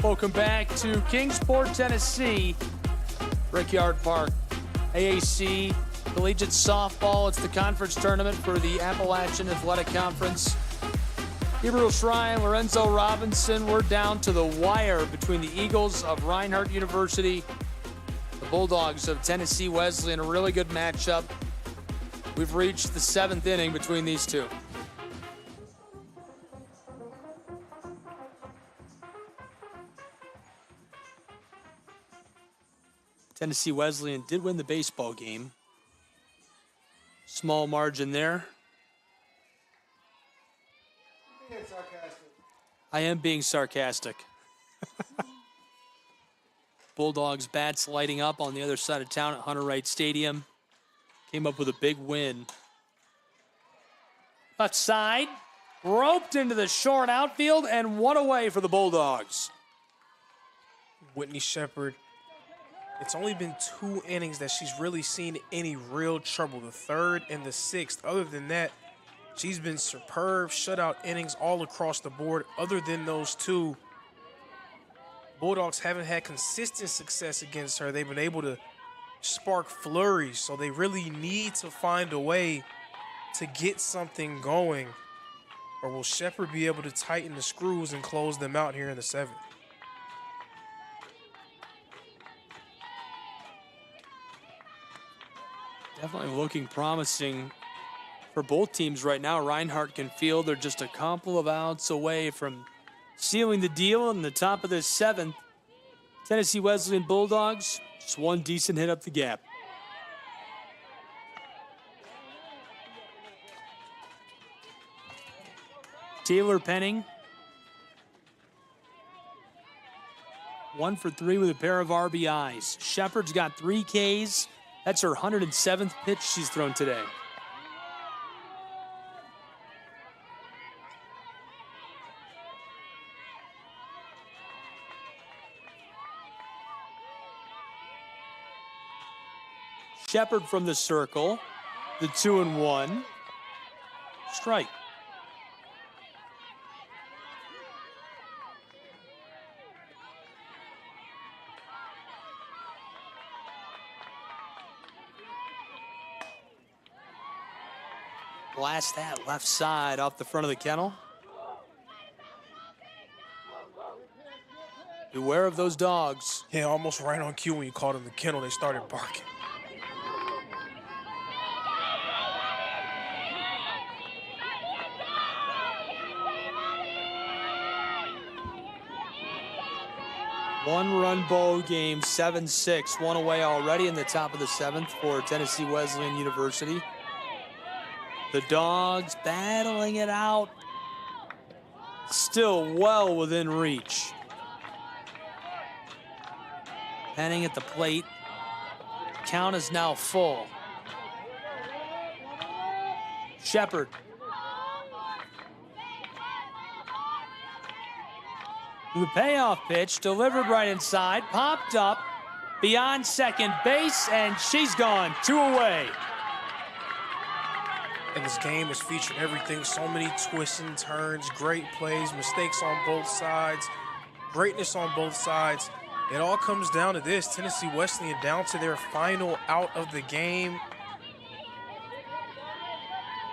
Welcome back to Kingsport, Tennessee, Brickyard Park. AAC Collegiate Softball. It's the conference tournament for the Appalachian Athletic Conference. Gabriel Shrine, Lorenzo Robinson. We're down to the wire between the Eagles of Reinhardt University, the Bulldogs of Tennessee Wesleyan, a really good matchup. We've reached the 7th inning between these two. Tennessee Wesleyan did win the baseball game. Small margin there. I am being sarcastic. Bulldogs bats lighting up on the other side of town at Hunter Wright Stadium. Came up with a big win. Left side, roped into the short outfield, and one away for the Bulldogs. Whitney Shepherd, it's only been 2 innings that she's really seen any real trouble, the 3rd and the 6th. Other than that, she's been superb, shutout innings all across the board. Other than those 2, Bulldogs haven't had consistent success against her. They've been able to spark flurries, so they really need to find a way to get something going. Or will Shepherd be able to tighten the screws and close them out here in the 7th? Definitely looking promising for both teams right now. Reinhardt can feel they're just a couple of outs away from sealing the deal in the top of the 7th. Tennessee Wesleyan Bulldogs, just one decent hit up the gap. Taylor Penning, 1 for 3 with a pair of RBIs. Shepherd's got 3 Ks. That's her 107th pitch she's thrown today. Shepherd from the circle, the 2-1. Strike. Blast that left side off the front of the kennel. Beware of those dogs. Yeah, almost right on cue when you called them the kennel, they started barking. One-run ball game, 7-6. One away already in the top of the 7th for Tennessee Wesleyan University. The Dogs battling it out. Still well within reach. Penning at the plate. Count is now full. Shepherd. The payoff pitch delivered right inside, popped up beyond second base, and she's gone. 2 away. And this game has featured everything, so many twists and turns, great plays, mistakes on both sides, greatness on both sides. It all comes down to this. Tennessee Wesleyan down to their final out of the game.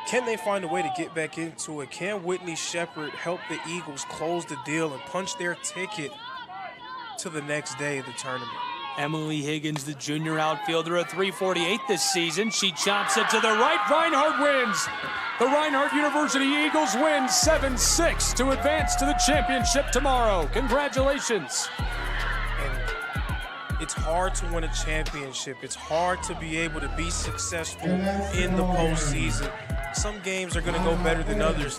Can they find a way to get back into it? Can Whitney Shepherd help the Eagles close the deal and punch their ticket to the next day of the tournament? Emily Higgins, the junior outfielder, at 348 this season. She chops it to the right. Reinhardt wins. The Reinhardt University Eagles win 7-6 to advance to the championship tomorrow. Congratulations. And it's hard to win a championship. It's hard to be able to be successful in the postseason. Some games are going to go better than others.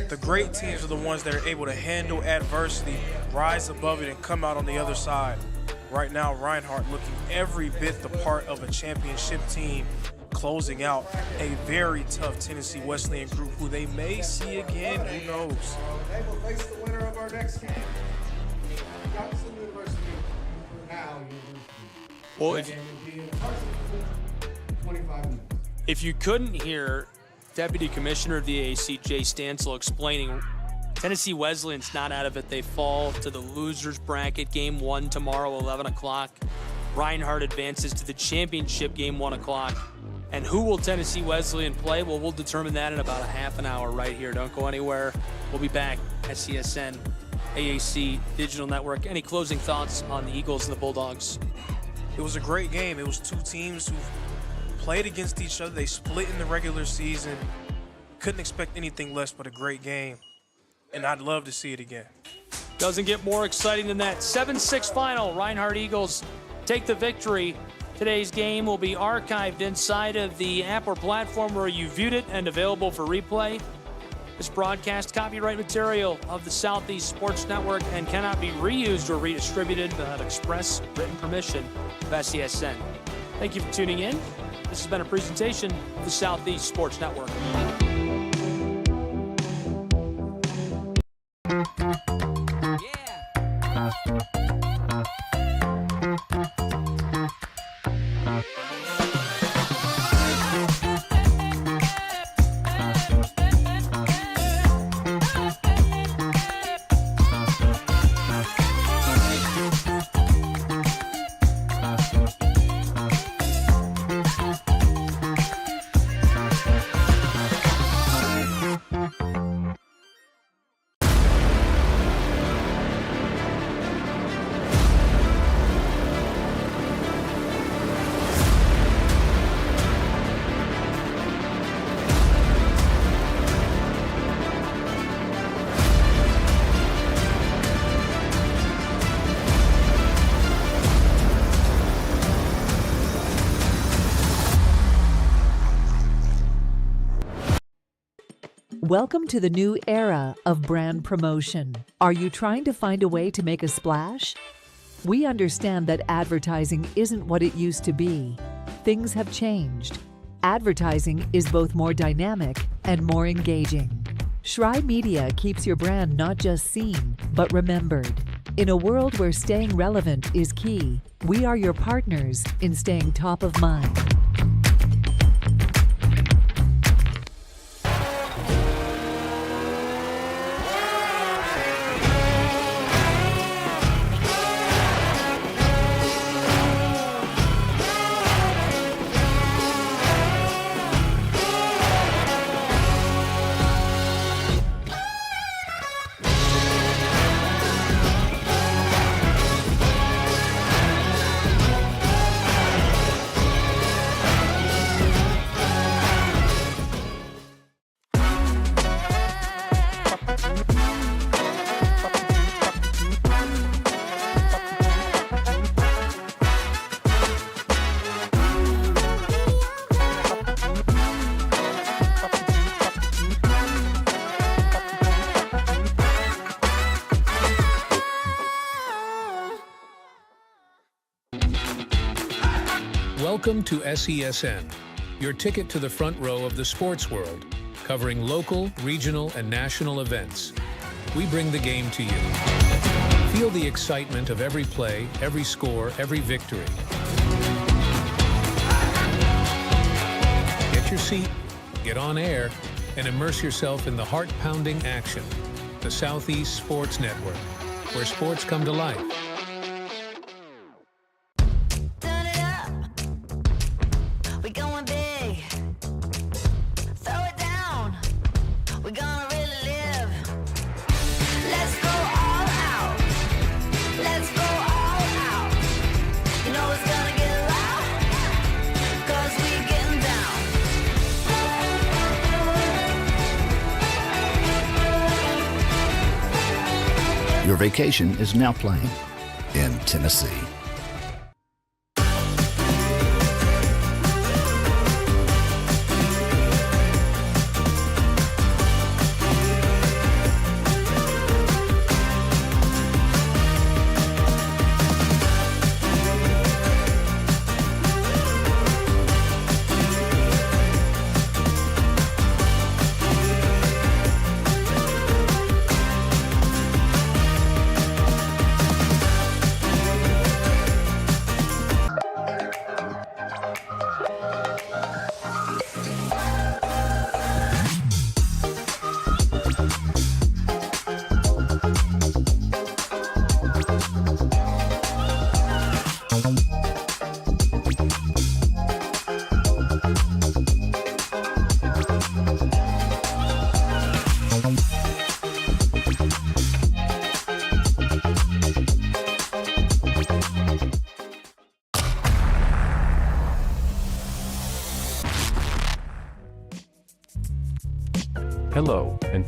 The great teams are the ones that are able to handle adversity, rise above it, and come out on the other side. Right now, Reinhardt looking every bit the part of a championship team, closing out a very tough Tennessee Wesleyan group who they may see again. Who knows? They will face the winner of our next game. Johnson University. Now, well, if you couldn't hear Deputy Commissioner of the AAC, Jay Stansel, explaining Tennessee Wesleyan's not out of it. They fall to the losers bracket. Game 1 tomorrow, 11 o'clock. Reinhardt advances to the championship game, 1 o'clock. And who will Tennessee Wesleyan play? Well, we'll determine that in about a half an hour right here. Don't go anywhere. We'll be back. SCSN, AAC, Digital Network. Any closing thoughts on the Eagles and the Bulldogs? It was a great game. It was two teams who played against each other. They split in the regular season. Couldn't expect anything less but a great game, and I'd love to see it again. Doesn't get more exciting than that. 7-6 final. Reinhardt Eagles take the victory. Today's game will be archived inside of the app or platform where you viewed it and available for replay. This broadcast copyright material of the Southeast Sports Network and cannot be reused or redistributed without express written permission of SESN. Thank you for tuning in. This has been a presentation of the Southeast Sports Network. Welcome to the new era of brand promotion. Are you trying to find a way to make a splash? We understand that advertising isn't what it used to be. Things have changed. Advertising is both more dynamic and more engaging. Shry Media keeps your brand not just seen, but remembered. In a world where staying relevant is key, we are your partners in staying top of mind. Welcome to SESN, your ticket to the front row of the sports world, covering local, regional, and national events. We bring the game to you. Feel the excitement of every play, every score, every victory. Get your seat, get on air, and immerse yourself in the heart-pounding action. The Southeast Sports Network, where sports come to life. Your vacation is now playing in Tennessee.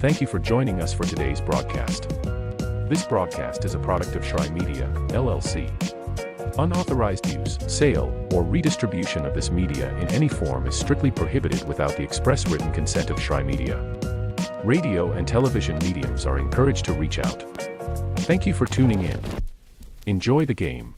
Thank you for joining us for today's broadcast. This broadcast is a product of Shry Media, LLC. Unauthorized use, sale, or redistribution of this media in any form is strictly prohibited without the express written consent of Shry Media. Radio and television mediums are encouraged to reach out. Thank you for tuning in. Enjoy the game.